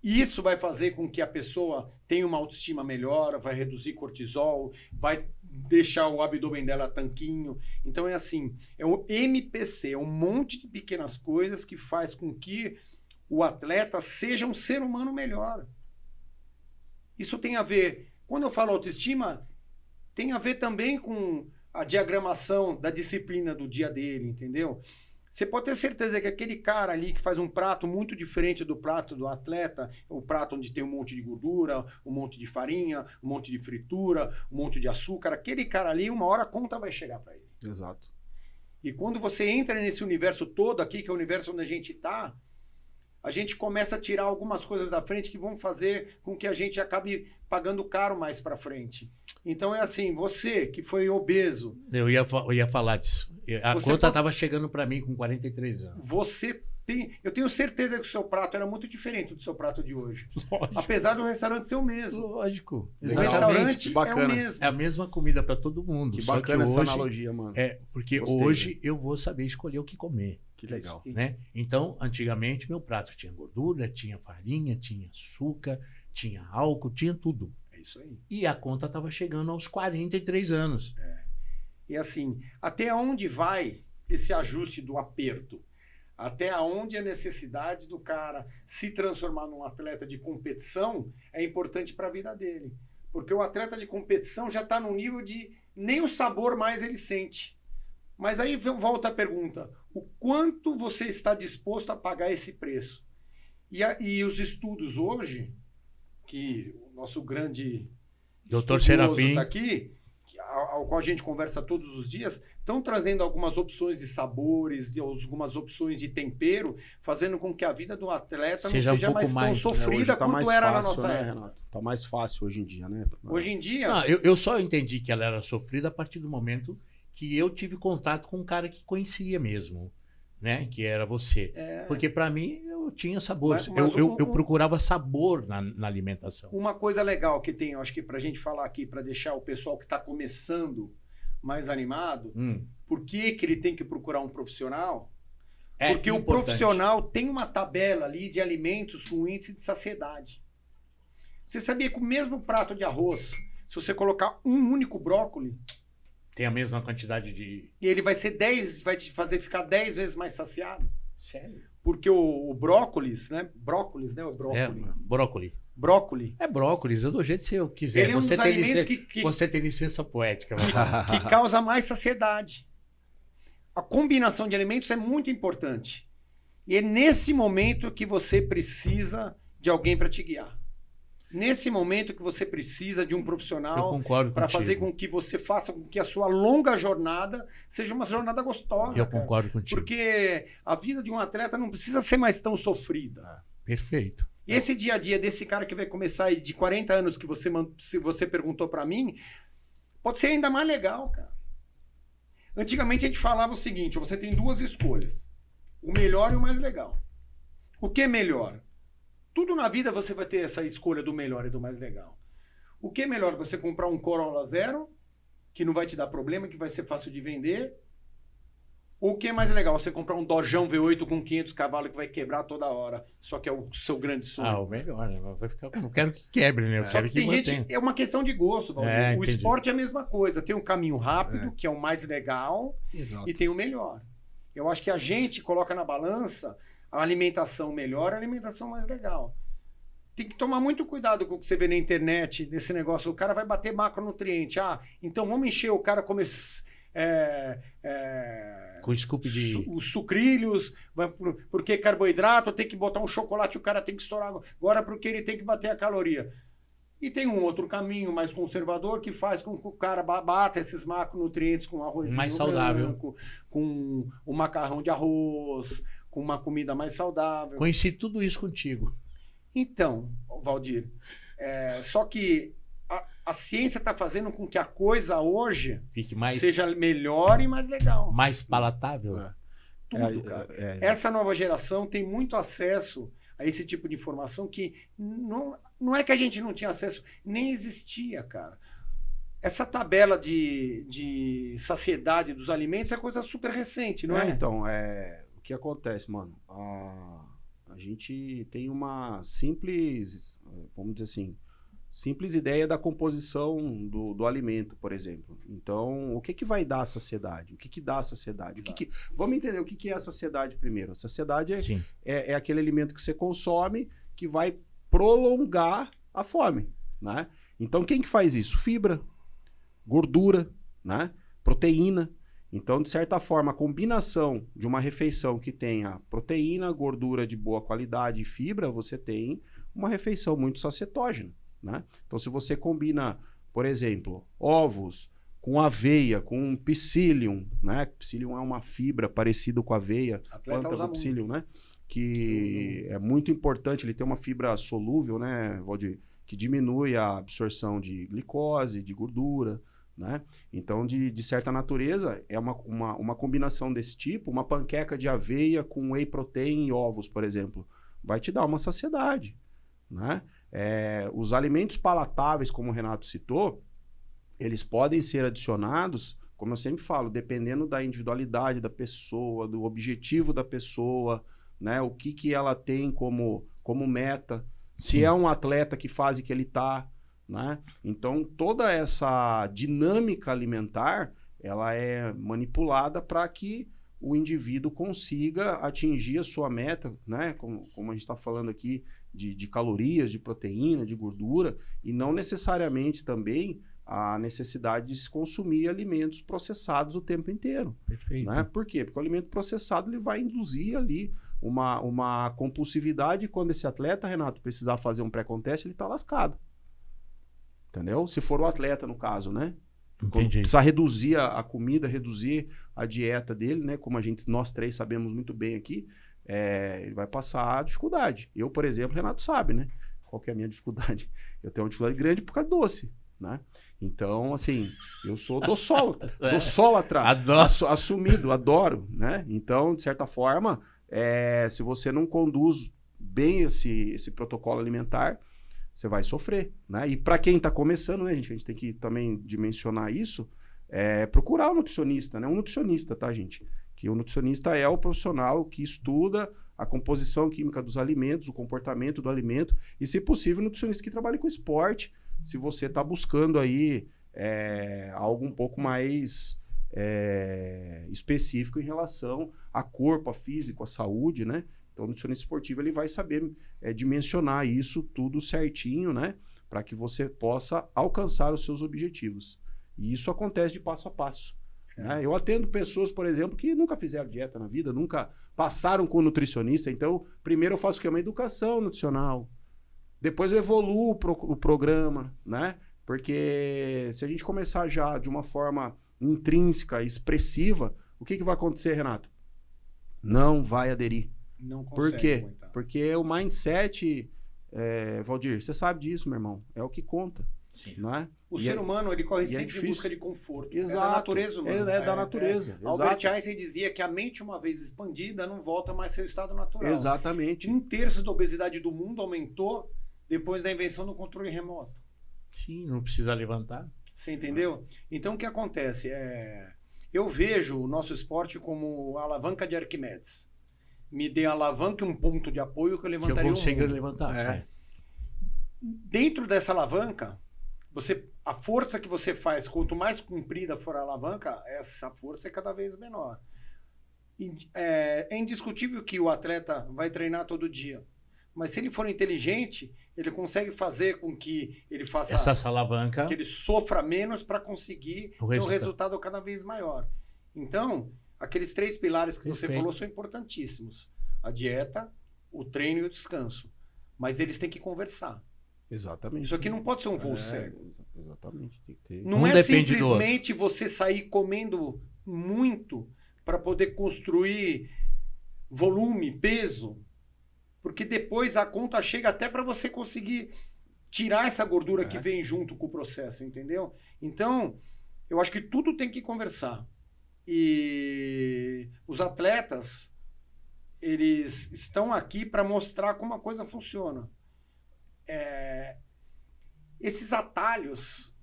Isso vai fazer com que a pessoa tenha uma autoestima melhor, vai reduzir cortisol, vai deixar o abdômen dela tanquinho. Então é assim, é um MPC, é um monte de pequenas coisas que faz com que o atleta seja um ser humano melhor. Isso tem a ver, quando eu falo autoestima, tem a ver também com a diagramação da disciplina do dia dele, entendeu? Você pode ter certeza que aquele cara ali que faz um prato muito diferente do prato do atleta, o prato onde tem um monte de gordura, um monte de farinha, um monte de fritura, um monte de açúcar, aquele cara ali, uma hora a conta vai chegar para ele. Exato. E quando você entra nesse universo todo aqui, que é o universo onde a gente está, a gente começa a tirar algumas coisas da frente que vão fazer com que a gente acabe pagando caro mais para frente. Então é assim, você que foi obeso... Eu ia falar disso. A Você conta pode- estava chegando para mim com 43 anos. Eu tenho certeza que o seu prato era muito diferente do seu prato de hoje. Lógico. Apesar do restaurante ser o mesmo. Lógico. O Legal. restaurante Que bacana. é o mesmo. É a mesma comida para todo mundo. Que só bacana que essa hoje, analogia, mano. porque Gostei, hoje eu vou saber escolher o que comer. Que legal. Né? Então, antigamente, meu prato tinha gordura, tinha farinha, tinha açúcar, tinha álcool, tinha tudo. É isso aí. E a conta estava chegando aos 43 anos. E assim, até onde vai esse ajuste do aperto? Até onde a necessidade do cara se transformar num atleta de competição é importante para a vida dele. Porque o atleta de competição já está num nível de nem o sabor mais ele sente. Mas aí volta a pergunta, o quanto você está disposto a pagar esse preço? E os estudos hoje, que o nosso grande Dr. estudioso Serafim está aqui, ao qual a gente conversa todos os dias, estão trazendo algumas opções de sabores, algumas opções de tempero, fazendo com que a vida do atleta Seja não um seja pouco mais tão mais, sofrida tá quanto mais era na fácil, nossa né, época. Renato? Tá mais fácil hoje em dia, né? Hoje em dia... Não, eu só entendi que ela era sofrida a partir do momento que eu tive contato com um cara que conhecia mesmo, né? Que era você. Porque para mim eu tinha sabor. Eu procurava sabor na alimentação. Uma coisa legal que tem, eu acho que pra gente falar aqui, para deixar o pessoal que está começando mais animado, por que ele tem que procurar um profissional? Porque o profissional tem uma tabela ali de alimentos com índice de saciedade. Você sabia que o mesmo prato de arroz, se você colocar um único brócolis, tem a mesma quantidade de... E ele vai te fazer ficar 10 vezes mais saciado? Sério? Porque o brócolis, né? Brócolis, né? O brócolis. Brócolis. Brócolis. É brócolis, é do jeito que eu quiser. Ele é um dos alimentos você tem licença poética. que causa mais saciedade. A combinação de alimentos é muito importante. E é nesse momento que você precisa de alguém para te guiar. Nesse momento que você precisa de um profissional para fazer com que você faça com que a sua longa jornada seja uma jornada gostosa. Eu concordo contigo. Porque a vida de um atleta não precisa ser mais tão sofrida. Perfeito. E esse dia a dia desse cara que vai começar aí de 40 anos que você perguntou para mim, pode ser ainda mais legal, cara. Antigamente a gente falava o seguinte, você tem duas escolhas. O melhor e o mais legal. O que é melhor? Tudo na vida você vai ter essa escolha do melhor e do mais legal. O que é melhor? Você comprar um Corolla Zero, que não vai te dar problema, que vai ser fácil de vender? Ou o que é mais legal? Você comprar um Dojão V8 com 500 cavalos que vai quebrar toda hora, só que é o seu grande sonho. O melhor, né? Vai ficar... Não quero que quebre, né? Eu quero que tem gente, é uma questão de gosto, Valdir. O esporte é a mesma coisa. Tem um caminho rápido, que é o mais legal, e tem o melhor. Eu acho que a gente coloca na balança a alimentação melhor, a alimentação mais legal. Tem que tomar muito cuidado com o que você vê na internet, nesse negócio. O cara vai bater macronutriente. Então vamos encher o cara como... com scoop de... Os sucrilhos, porque carboidrato, tem que botar um chocolate, o cara tem que estourar. Agora porque ele tem que bater a caloria. E tem um outro caminho mais conservador que faz com que o cara bata esses macronutrientes com arrozinho mais saudável, branco, com o macarrão de arroz, com uma comida mais saudável. Conheci tudo isso contigo. Então, Valdir, só que a ciência está fazendo com que a coisa hoje seja melhor e mais legal. Mais palatável. Tudo, cara. Essa nova geração tem muito acesso a esse tipo de informação que não é que a gente não tinha acesso, nem existia, cara. Essa tabela de saciedade dos alimentos é coisa super recente, não é? Então, o que acontece, mano? A gente tem uma simples, vamos dizer assim, simples ideia da composição do alimento, por exemplo. Então, o que vai dar a saciedade? O que dá a saciedade? Vamos entender o que é a saciedade primeiro. A saciedade é aquele alimento que você consome que vai prolongar a fome, né? Então, quem que faz isso? Fibra, gordura, né? Proteína. Então, de certa forma, a combinação de uma refeição que tenha proteína, gordura de boa qualidade e fibra, você tem uma refeição muito sacietógena, né? Então, se você combina, por exemplo, ovos com aveia, com psyllium, né? Psyllium é uma fibra parecida com a aveia, planta do psyllium, né? Que é muito importante, ele tem uma fibra solúvel, né, Valdir? Que diminui a absorção de glicose, de gordura, né? Então, de certa natureza, é uma combinação desse tipo, uma panqueca de aveia com whey protein e ovos, por exemplo, vai te dar uma saciedade, né? Os alimentos palatáveis, como o Renato citou, eles podem ser adicionados, como eu sempre falo, dependendo da individualidade da pessoa, do objetivo da pessoa, né? O que ela tem como meta, se é um atleta, que fase que ele está, né? Então, toda essa dinâmica alimentar, ela é manipulada para que o indivíduo consiga atingir a sua meta, né? Como a gente está falando aqui, de calorias, de proteína, de gordura, e não necessariamente também a necessidade de se consumir alimentos processados o tempo inteiro. Perfeito. Né? Por quê? Porque o alimento processado ele vai induzir ali uma compulsividade, e quando esse atleta, Renato, precisar fazer um pré-conteste, ele está lascado. Entendeu? Se for o atleta, no caso, né? Entendi. Precisar reduzir a comida, reduzir a dieta dele, né? Como nós três sabemos muito bem aqui, ele vai passar dificuldade. Eu, por exemplo, Renato sabe, né? Qual que é a minha dificuldade? Eu tenho uma dificuldade grande por causa do doce, né? Então, assim, eu sou doçólatra, assumido, adoro, né? Então, de certa forma, se você não conduz bem esse protocolo alimentar, você vai sofrer, né? E para quem está começando, né, gente? A gente tem que também dimensionar isso, procurar um nutricionista, né? Um nutricionista, tá, gente? Que o nutricionista é o profissional que estuda a composição química dos alimentos, o comportamento do alimento, e, se possível, um nutricionista que trabalhe com esporte, se você está buscando aí algo um pouco mais específico em relação a corpo, a físico, a saúde, né? Então, o nutricionista esportivo ele vai saber dimensionar isso tudo certinho, né? Para que você possa alcançar os seus objetivos. E isso acontece de passo a passo. Né? Eu atendo pessoas, por exemplo, que nunca fizeram dieta na vida, nunca passaram com um nutricionista. Então, primeiro eu faço o quê? Uma educação nutricional. Depois eu evoluo o programa, né? Porque se a gente começar já de uma forma intrínseca, expressiva, o que vai acontecer, Renato? Não vai aderir. Não consegue. Por quê? Aguentar. Porque o mindset, Valdir, você sabe disso, meu irmão, é o que conta. Sim. Né? O ser humano, ele corre sempre em difícil. busca de conforto. Exato. É da natureza humana. É da natureza. Albert Einstein dizia que a mente, uma vez expandida, não volta mais ao seu estado natural. Exatamente. 1/3 da obesidade do mundo aumentou depois da invenção do controle remoto. Sim, não precisa levantar. Você entendeu? Então, o que acontece? Eu vejo o nosso esporte como a alavanca de Arquimedes. Me dê a alavanca e um ponto de apoio que eu levantaria eu consigo o mundo. levantar. Dentro dessa alavanca, a força que você faz, quanto mais comprida for a alavanca, essa força é cada vez menor. É indiscutível que o atleta vai treinar todo dia. Mas se ele for inteligente, ele consegue fazer com que ele faça essa alavanca, que ele sofra menos para conseguir ter um resultado cada vez maior. Então, aqueles 3 pilares que você falou são importantíssimos. A dieta, o treino e o descanso. Mas eles têm que conversar. Exatamente. Isso aqui não pode ser um voo cego. Exatamente. Tem que ter. Não é simplesmente você sair comendo muito para poder construir volume, peso, porque depois a conta chega até para você conseguir tirar essa gordura que vem junto com o processo, entendeu? Então, eu acho que tudo tem que conversar. E os atletas, eles estão aqui para mostrar como a coisa funciona. Esses atalhos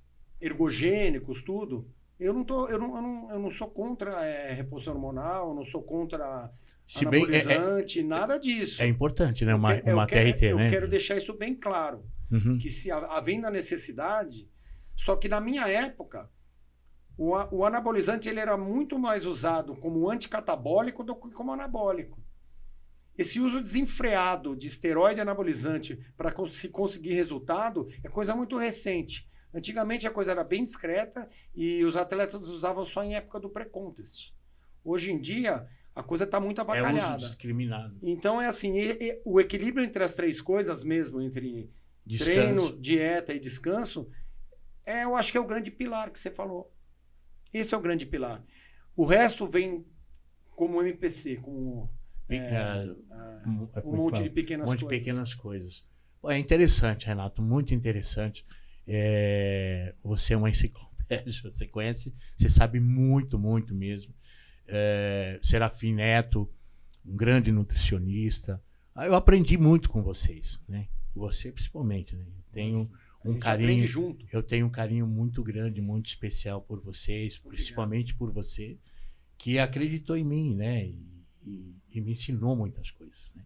ergogênicos, tudo, eu não sou contra reposição hormonal, eu não sou contra anabolizante, nada disso. É importante, né? Uma TRT, né? Eu quero deixar isso bem claro. Que se havendo a necessidade, só que na minha época, o anabolizante ele era muito mais usado como anticatabólico do que como anabólico. Esse uso desenfreado de esteroide anabolizante para se conseguir resultado é coisa muito recente. Antigamente a coisa era bem discreta e os atletas usavam só em época do pré-contest. Hoje em dia, a coisa está muito avacalhada. É uso discriminado. Então é assim, o equilíbrio entre as 3 coisas mesmo, entre treino, dieta e descanso, eu acho que é o grande pilar que você falou. Esse é o grande pilar. O resto vem como MPC, como um monte de pequenas coisas. Pequenas coisas. É interessante, Renato, muito interessante. Você é uma enciclopédia, você conhece, você sabe muito, muito mesmo. Serafim Neto, um grande nutricionista. Eu aprendi muito com vocês, né? Você principalmente, né? Eu tenho um carinho, eu tenho um carinho muito grande, muito especial por vocês, principalmente por você, que acreditou em mim, né? E me ensinou muitas coisas, né?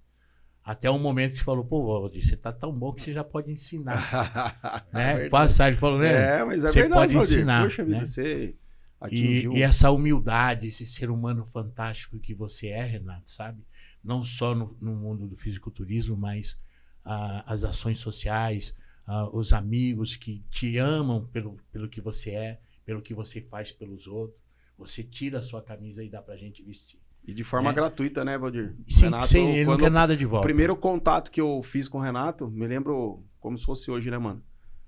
Até um momento que você falou, pô, Valdir, você tá tão bom que você já pode ensinar. Né? Passar, ele falou, né? Mas é você verdade, pode Valdir. ensinar. Poxa vida, né? você atingiu. E essa humildade, esse ser humano fantástico que você é, Renato, sabe? Não só no mundo do fisiculturismo, mas as ações sociais, os amigos que te amam pelo que você é, pelo que você faz pelos outros. Você tira a sua camisa e dá pra gente vestir. E de forma gratuita, né, Valdir? Sim, Renato, ele não quer nada de volta. O primeiro contato que eu fiz com o Renato, me lembro como se fosse hoje, né, mano?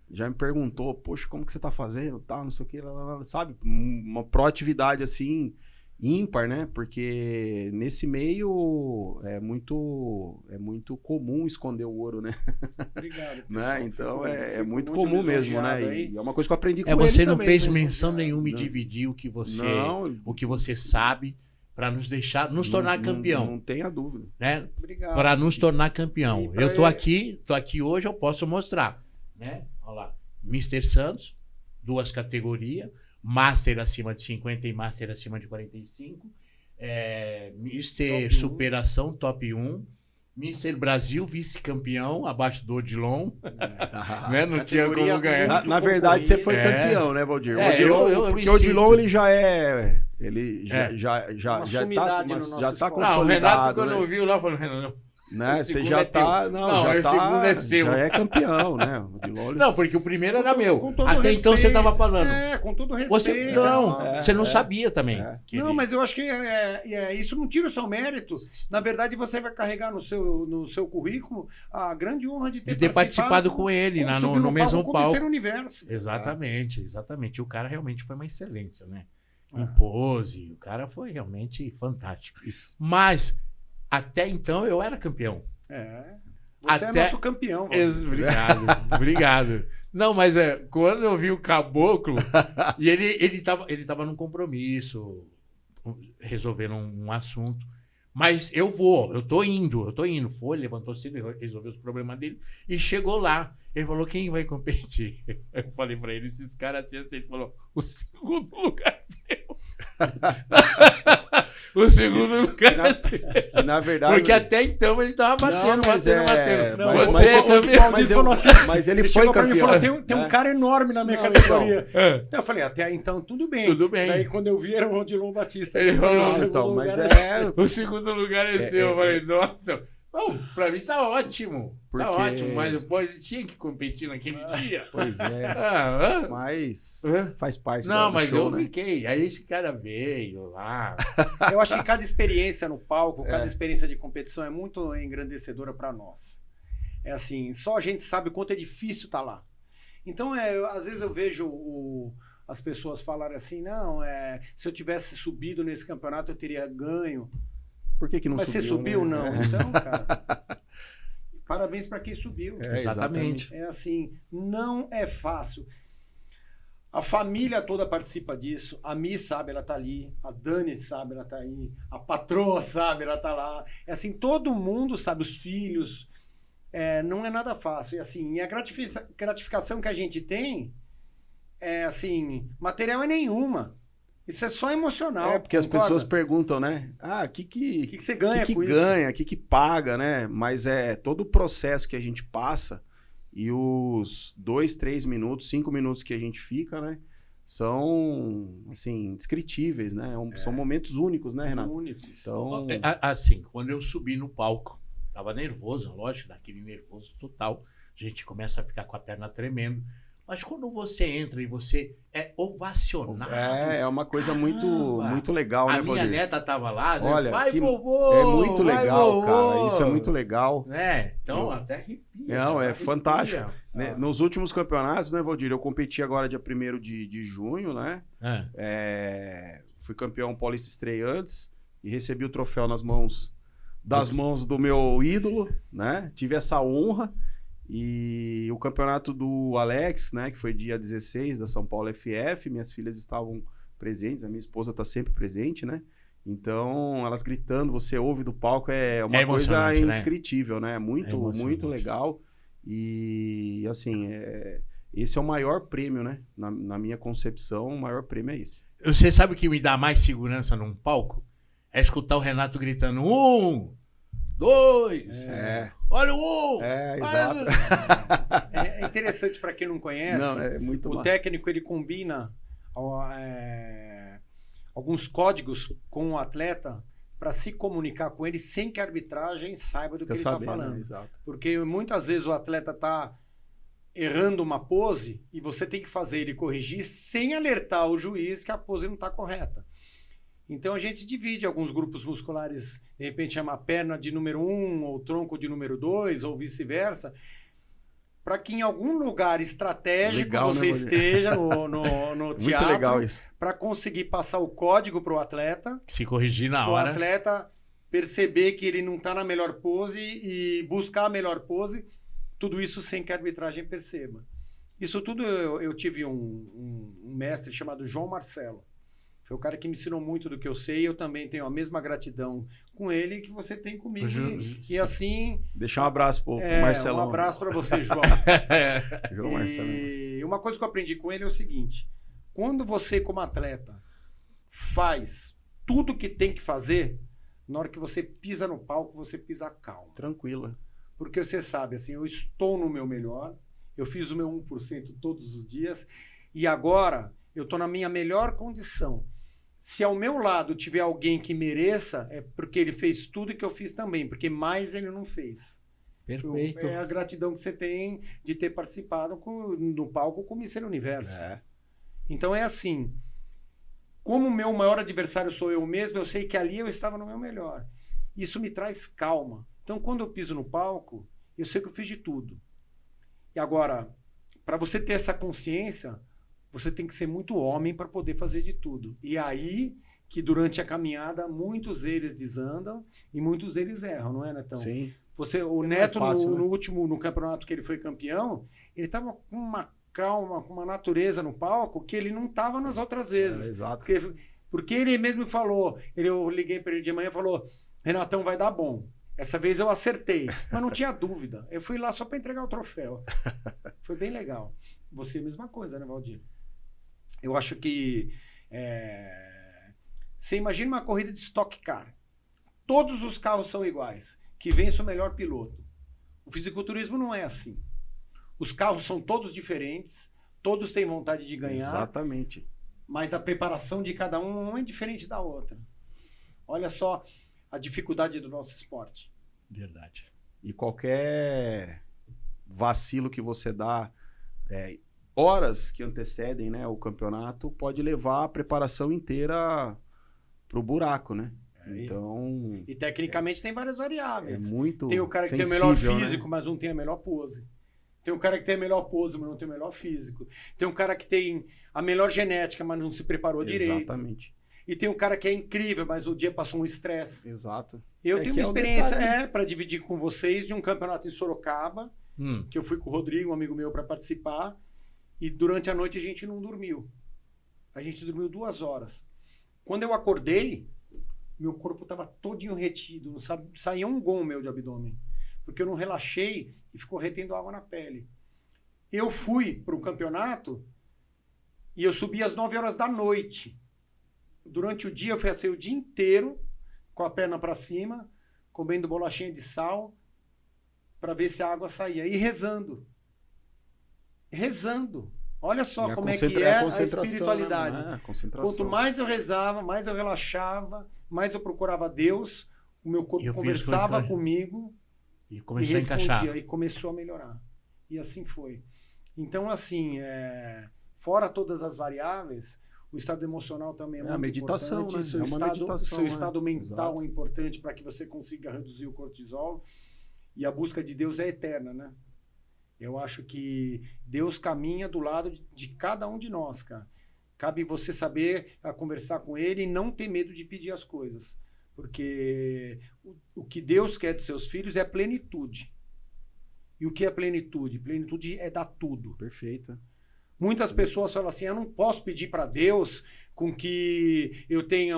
Já me perguntou, poxa, como que você tá fazendo, tal, não sei o que, sabe? Uma proatividade, assim, ímpar, né? Porque nesse meio é muito comum esconder o ouro, né? Obrigado, né? Então é muito comum mesmo, né? E é uma coisa que eu aprendi com ele você não também, fez né? menção nenhuma em dividir o que você sabe para nos tornar campeão. Não tenha dúvida. Né? Obrigado. Para nos tornar campeão. E Eu tô aqui hoje, eu posso mostrar, né? Olha lá, Mr. Santos, 2 categorias, Master acima de 50 e Master acima de 45, Mr. Top 1. Superação, top 1, Mr. Brasil, vice-campeão, abaixo do Odilon, né? Não tinha como ganhar. Na verdade, você foi campeão, né, Valdir? Porque o Odilon, ele já é... Ele já tá consolidado. O Renato, quando né? ouviu lá, falou, Renato, né? Você já tá... segundo é seu. Já é campeão, né? O Odilon, não, porque o primeiro era meu. Até respeito, então você tava falando. Com todo respeito. Você não sabia também. Não, mas eu acho que isso não tira o seu mérito. Na verdade, você vai carregar no seu currículo a grande honra de ter participado com ele no mesmo palco. Universo. Exatamente. E o cara realmente foi uma excelência, né? Em pose, o cara foi realmente fantástico. Isso. Mas até então eu era campeão. Você é nosso campeão. Obrigado. Não, mas quando eu vi o Caboclo, e ele tava num compromisso, resolvendo um assunto, mas eu tô indo. Foi, levantou cedo, resolveu os problemas dele e chegou lá. Ele falou, quem vai competir? Eu falei pra ele, esses caras assim, ele falou, o segundo lugar deu. O segundo lugar deu. Na verdade... Porque até então ele tava batendo. Mas ele foi campeão. Ele falou, tem um cara enorme na minha categoria. Então eu falei, até então tudo bem. Daí quando eu vi era o Odilon Batista. Ele falou, o segundo lugar é seu. Eu falei, nossa... Bom, pra mim tá ótimo. Tá ótimo, mas ele tinha que competir naquele dia. Pois é. Mas faz parte do mas show, eu fiquei. Aí esse cara veio lá. Eu acho que cada experiência no palco, cada experiência de competição é muito engrandecedora pra nós. É assim, só a gente sabe o quanto é difícil estar lá. Então, às vezes eu vejo as pessoas falarem assim, não, se eu tivesse subido nesse campeonato eu teria ganho. Por que não Mas subiu? Mas você subiu, né? não? Então, cara, parabéns para quem subiu. Exatamente. É assim, não é fácil. A família toda participa disso. A Mi sabe, ela tá ali. A Dani sabe, ela tá aí. A patroa sabe, ela tá lá. É assim, todo mundo sabe, os filhos. Não é nada fácil. E assim, a gratificação que a gente tem assim, material é nenhuma. Isso é só emocional. Porque as pessoas perguntam, né? O que você ganha com isso? O que paga, né? Mas todo o processo que a gente passa e os 2, 3 minutos, 5 minutos que a gente fica, né? São, assim, indescritíveis, né? São momentos únicos, né, Renato? Únicos. Então... Assim, quando eu subi no palco, tava nervoso, lógico, daquele nervoso total. A gente começa a ficar com a perna tremendo. Mas quando você entra e você é ovacionado... É uma coisa muito legal, né, Valdir? A minha neta tava lá, olha, vai, vovô! É muito legal, vovô! Cara. Isso é muito legal. Então até arrepia. Não, fantástico. Nos últimos campeonatos, né, Valdir? Eu competi agora dia 1º de junho, né? Fui campeão paulista estreantes e recebi o troféu das mãos do meu ídolo, né? Tive essa honra. E o campeonato do Alex, né, que foi dia 16 da São Paulo FF, minhas filhas estavam presentes, a minha esposa está sempre presente, né? Então, elas gritando, você ouve do palco, é uma coisa indescritível, né? Muito legal. E, assim, esse é o maior prêmio, né? Na minha concepção, o maior prêmio é esse. Você sabe o que me dá mais segurança num palco? É escutar o Renato gritando 1, 2... Olha o 1! Exato. É interessante para quem não conhece. Não, é muito o técnico, ele combina alguns códigos com o atleta para se comunicar com ele sem que a arbitragem saiba do que ele está falando. Né? Exato. Porque muitas vezes o atleta está errando uma pose e você tem que fazer ele corrigir sem alertar o juiz que a pose não está correta. Então a gente divide alguns grupos musculares, de repente chama a perna de número 1 ou tronco de número 2 ou vice-versa, para que em algum lugar estratégico legal, você né, esteja no teatro para conseguir passar o código para o atleta. Se corrigir na o hora. O atleta perceber que ele não está na melhor pose e buscar a melhor pose, tudo isso sem que a arbitragem perceba. Isso tudo eu tive um mestre chamado João Marcelo. Foi o cara que me ensinou muito do que eu sei. Eu também tenho a mesma gratidão com ele que você tem comigo. E assim... Deixar um abraço pro Marcelão. Um abraço para você, João. João Marcelo. E uma coisa que eu aprendi com ele é o seguinte. Quando você, como atleta, faz tudo que tem que fazer, na hora que você pisa no palco, você pisa calmo. Tranquila. Porque você sabe, assim, eu estou no meu melhor, eu fiz o meu 1% todos os dias, e agora eu estou na minha melhor condição. Se ao meu lado tiver alguém que mereça, é porque ele fez tudo que eu fiz também, porque mais ele não fez. Perfeito. É a gratidão que você tem de ter participado no palco com o Mister Universo. Então é assim, como o meu maior adversário sou eu mesmo, eu sei que ali eu estava no meu melhor. Isso me traz calma. Então quando eu piso no palco, eu sei que eu fiz de tudo. E agora, para você ter essa consciência, você tem que ser muito homem para poder fazer de tudo. E aí que durante a caminhada, muitos deles desandam e muitos deles erram, não é, Netão? Sim. O Neto, fácil, no último no campeonato que ele foi campeão, ele estava com uma calma, com uma natureza no palco que ele não estava nas outras vezes. Exato. Porque ele mesmo falou, eu liguei para ele de manhã e falou, Renatão, vai dar bom. Essa vez eu acertei, mas não tinha dúvida. Eu fui lá só para entregar o troféu. Foi bem legal. Você, a mesma coisa, né, Valdir? Eu acho que você imagina uma corrida de Stock Car. Todos os carros são iguais. Que vence o melhor piloto. O fisiculturismo não é assim. Os carros são todos diferentes. Todos têm vontade de ganhar. Exatamente. Mas a preparação de cada um é diferente da outra. Olha só a dificuldade do nosso esporte. Verdade. E qualquer vacilo que você dá... horas que antecedem, né, o campeonato pode levar a preparação inteira pro buraco, né? Então... E tecnicamente tem várias variáveis. É muito tem o cara que tem o melhor físico, né? Mas não tem a melhor pose. Tem o cara que tem a melhor pose, mas não tem o melhor físico. Tem um cara que tem a melhor genética, mas não se preparou direito. Exatamente. E tem um cara que é incrível, mas o dia passou um estresse. Exato. Eu tenho uma experiência para dividir com vocês de um campeonato em Sorocaba, que eu fui com o Rodrigo, um amigo meu, para participar. E durante a noite a gente não dormiu. A gente dormiu 2 horas. Quando eu acordei, meu corpo estava todinho retido. Não saía um gom meu de abdômen. Porque eu não relaxei e ficou retendo água na pele. Eu fui para o campeonato e eu subi às 9 horas da noite. Durante o dia eu passei o dia inteiro com a perna para cima, comendo bolachinha de sal para ver se a água saía. E rezando. Olha só como é que é a espiritualidade. Né? Concentração. Quanto mais eu rezava, mais eu relaxava, mais eu procurava Deus, o meu corpo conversava comigo e começou a encaixar. E começou a melhorar. E assim foi. Então, assim, fora todas as variáveis, o estado emocional também é muito meditação, importante. Né? Seu estado mental Exato. é importante para que você consiga reduzir o cortisol. E a busca de Deus é eterna, né? Eu acho que Deus caminha do lado de cada um de nós, cara. Cabe você saber conversar com Ele e não ter medo de pedir as coisas. Porque o que Deus quer dos seus filhos é plenitude. E o que é plenitude? Plenitude é dar tudo. Perfeito. Muitas pessoas falam assim, eu não posso pedir para Deus com que eu tenha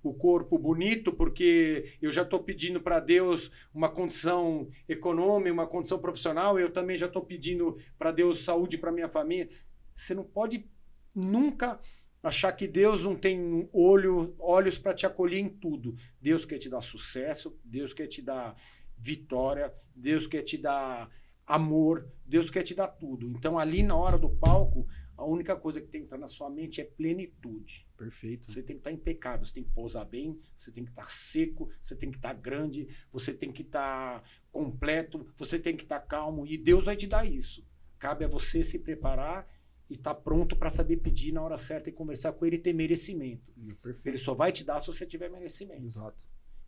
o corpo bonito, porque eu já estou pedindo para Deus uma condição econômica, uma condição profissional, eu também já estou pedindo para Deus saúde para minha família. Você não pode nunca achar que Deus não tem olhos para te acolher em tudo. Deus quer te dar sucesso, Deus quer te dar vitória, Deus quer te dar amor, Deus quer te dar tudo. Então ali na hora do palco, a única coisa que tem que estar na sua mente é plenitude. Perfeito. Você tem que estar impecável, você tem que pousar bem, você tem que estar seco, você tem que estar grande, você tem que estar completo, você tem que estar calmo, e Deus vai te dar isso. Cabe a você se preparar e estar pronto para saber pedir na hora certa e conversar com ele e ter merecimento. Perfeito. Ele só vai te dar se você tiver merecimento. Exato.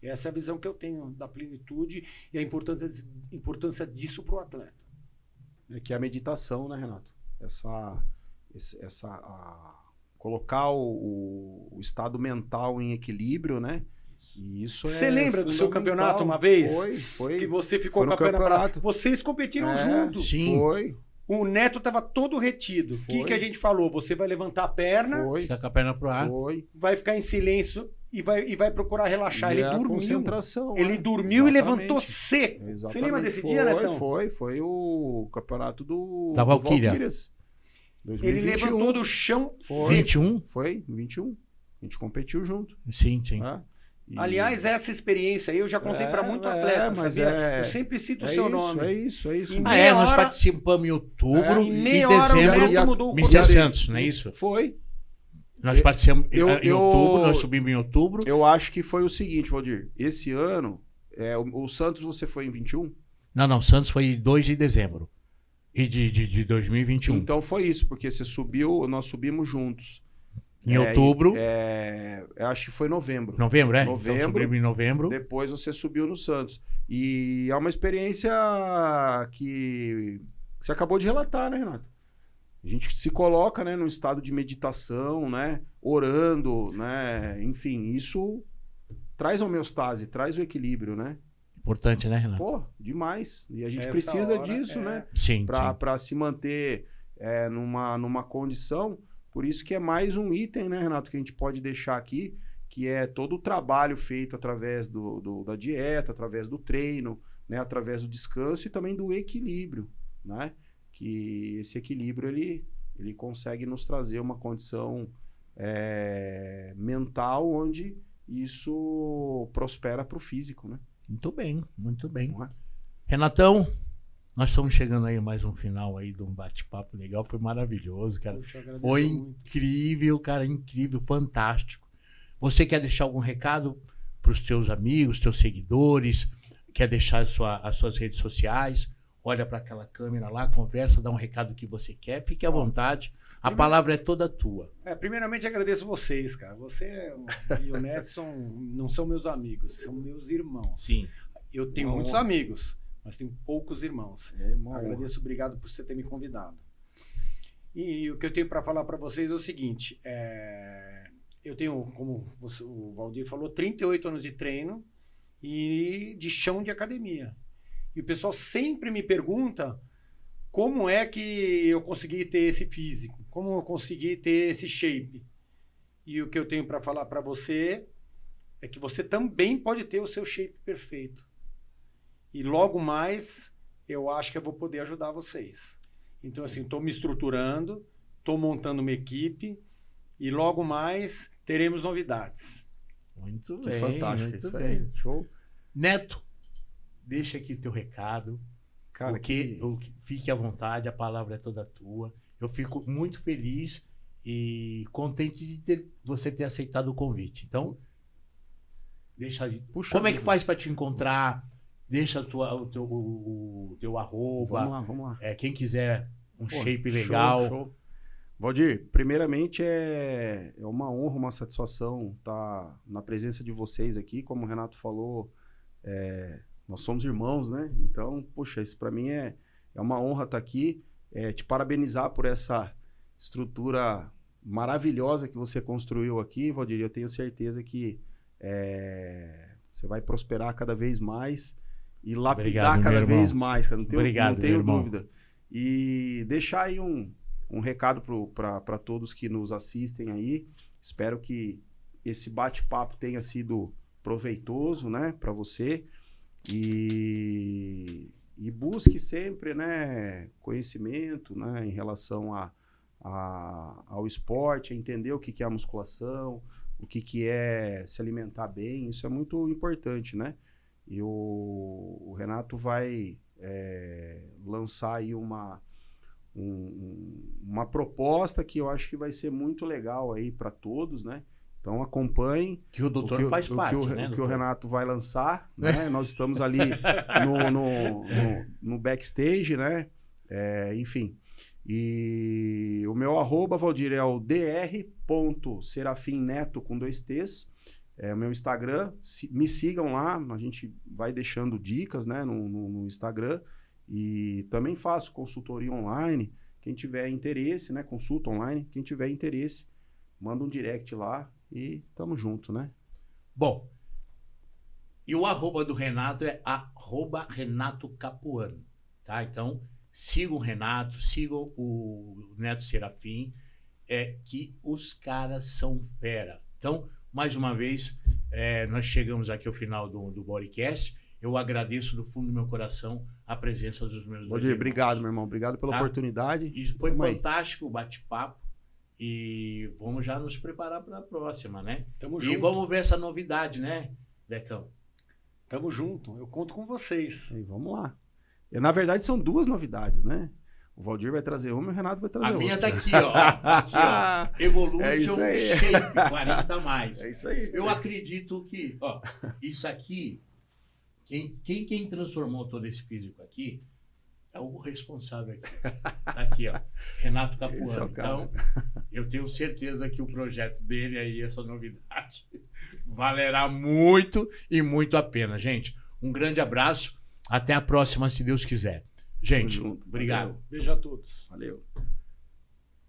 E essa é a visão que eu tenho da plenitude e a importância disso para o atleta. É que a meditação, né, Renato? Colocar o estado mental em equilíbrio, né? E isso Você é lembra do seu fundamental. campeonato uma vez? Foi. Que você ficou Foi no com a perna parada. campeonato. Vocês competiram É, juntos. Sim. Foi. O Neto estava todo retido. O Foi. que a gente falou? Você vai levantar a perna, Foi. Fica com a perna pro ar. Foi. vai ficar em silêncio e vai procurar relaxar. E Ele a dormiu. concentração, Ele né? dormiu e Exatamente. levantou seco. Você Exatamente. lembra desse dia, Netão? Foi o campeonato Da do Valquíria. Valquírias. Ele 2021. levantou do chão Foi. seco. 21? Foi, 21. A gente competiu junto. Sim, sim. Né? E- Aliás, essa experiência aí eu já contei para muito atleta, mas sabia? Eu sempre cito o seu nome. É isso. Em Ah, é? Nós hora- participamos em outubro Em e meia hora o dezembro. Neto mudou o Mr. corpo. Santos, não é isso? Foi. Nós participamos em eu- outubro, nós subimos em outubro. Eu acho que foi o seguinte, Valdir. Esse ano, o Santos você foi em 21? Não, Santos foi 2 de dezembro. E de 2021. Então foi isso, porque você subiu, nós subimos juntos. Em outubro. Eu acho que foi novembro. Novembro, é? Novembro. Então, subimos em novembro. Depois você subiu no Santos. E é uma experiência que você acabou de relatar, né, Renato? A gente se coloca, né, num estado de meditação, né, orando, né, enfim, isso traz a homeostase, traz o equilíbrio, né? Importante, né, Renato? Pô, demais. E a gente Essa precisa hora disso, é- né? Sim, sim. Para se manter numa condição. Por isso que é mais um item, né, Renato, que a gente pode deixar aqui, que é todo o trabalho feito através da dieta, através do treino, né, através do descanso e também do equilíbrio, né? Que esse equilíbrio ele consegue nos trazer uma condição mental onde isso prospera para o físico, né? Muito bem, muito bem. Não é? Renatão, nós estamos chegando aí mais um final aí de um bate-papo legal. Foi maravilhoso, cara. Poxa, eu agradeço Foi muito. incrível, cara, incrível, fantástico. Você quer deixar algum recado para os teus amigos, teus seguidores? Quer deixar as suas redes sociais? Olha para aquela câmera lá, conversa, dá um recado que você quer. Fique à vontade. A palavra é toda tua. Primeiramente, agradeço vocês, cara. Você e o Netson não são meus amigos, são meus irmãos. Sim. Eu tenho Uma muitos honra. amigos, mas tenho poucos irmãos. Agradeço, obrigado por você ter me convidado. E o que eu tenho para falar para vocês é o seguinte: eu tenho, como o Valdir falou, 38 anos de treino e de chão de academia. E o pessoal sempre me pergunta como é que eu consegui ter esse físico, como eu consegui ter esse shape. E o que eu tenho para falar para você é que você também pode ter o seu shape perfeito. E logo mais, eu acho que eu vou poder ajudar vocês. Então, assim, estou me estruturando, estou montando uma equipe e logo mais teremos novidades. Muito Que bem. fantástico muito isso bem. aí. Show. Neto, deixa aqui teu recado. Cara, Fique à vontade, a palavra é toda tua. Eu fico muito feliz e contente de você ter aceitado o convite. Então, deixa aí. Puxa Como é que vida. faz para te encontrar? Deixa o teu arroba. Vamos lá. Quem quiser um Pô, shape show, legal. show. Valdir, primeiramente é uma honra, uma satisfação estar na presença de vocês aqui. Como o Renato falou, nós somos irmãos, né? Então, poxa, isso para mim é uma honra estar aqui. Te parabenizar por essa estrutura maravilhosa que você construiu aqui, Valdir. Eu tenho certeza que você vai prosperar cada vez mais e lapidar Obrigado, cada meu vez irmão. mais, cara. Não tenho Obrigado, meu irmão. dúvida. E deixar aí um recado para todos que nos assistem aí. Espero que esse bate-papo tenha sido proveitoso, né, para você. E busque sempre, né, conhecimento, né, em relação ao esporte, a entender o que é a musculação, o que é se alimentar bem. Isso é muito importante, né? E o Renato vai lançar aí uma proposta que eu acho que vai ser muito legal aí para todos, né? Então acompanhem. Que o doutor faz parte, né? O que o Renato vai lançar, né? Nós estamos ali no backstage, né? Enfim. E o meu @ Valdir, é o dr.serafimneto com 2 T's. É o meu Instagram. Me sigam lá, a gente vai deixando dicas, né, no Instagram. E também faço consultoria online. Quem tiver interesse, né? Consulta online. Quem tiver interesse, manda um direct lá e tamo junto, né? Bom, e o @ do Renato é @Renato Capuano, tá? Então, sigam o Renato, sigam o Neto Serafim, que os caras são fera. Então, mais uma vez, nós chegamos aqui ao final do Bodycast. Eu agradeço do fundo do meu coração a presença dos meus dois irmãos. Obrigado, meu irmão. Obrigado pela oportunidade. Isso foi fantástico o bate-papo. E vamos já nos preparar para a próxima, né? Tamo junto. E vamos ver essa novidade, né, Decão? Tamo junto. Eu conto com vocês. E vamos lá. Na verdade, são 2 novidades, né? O Valdir vai trazer uma e o Renato vai trazer outra. A minha tá aqui, ó. Aqui, ó. Evolution Shape 40 mais. É isso aí. Eu acredito que, ó, isso aqui, quem transformou todo esse físico aqui é o responsável aqui. Tá aqui, ó. Renato Capuano. Então, eu tenho certeza que o projeto dele aí, essa novidade, valerá muito e muito a pena. Gente, um grande abraço. Até a próxima, se Deus quiser. Gente, obrigado. Beijo a todos. Valeu.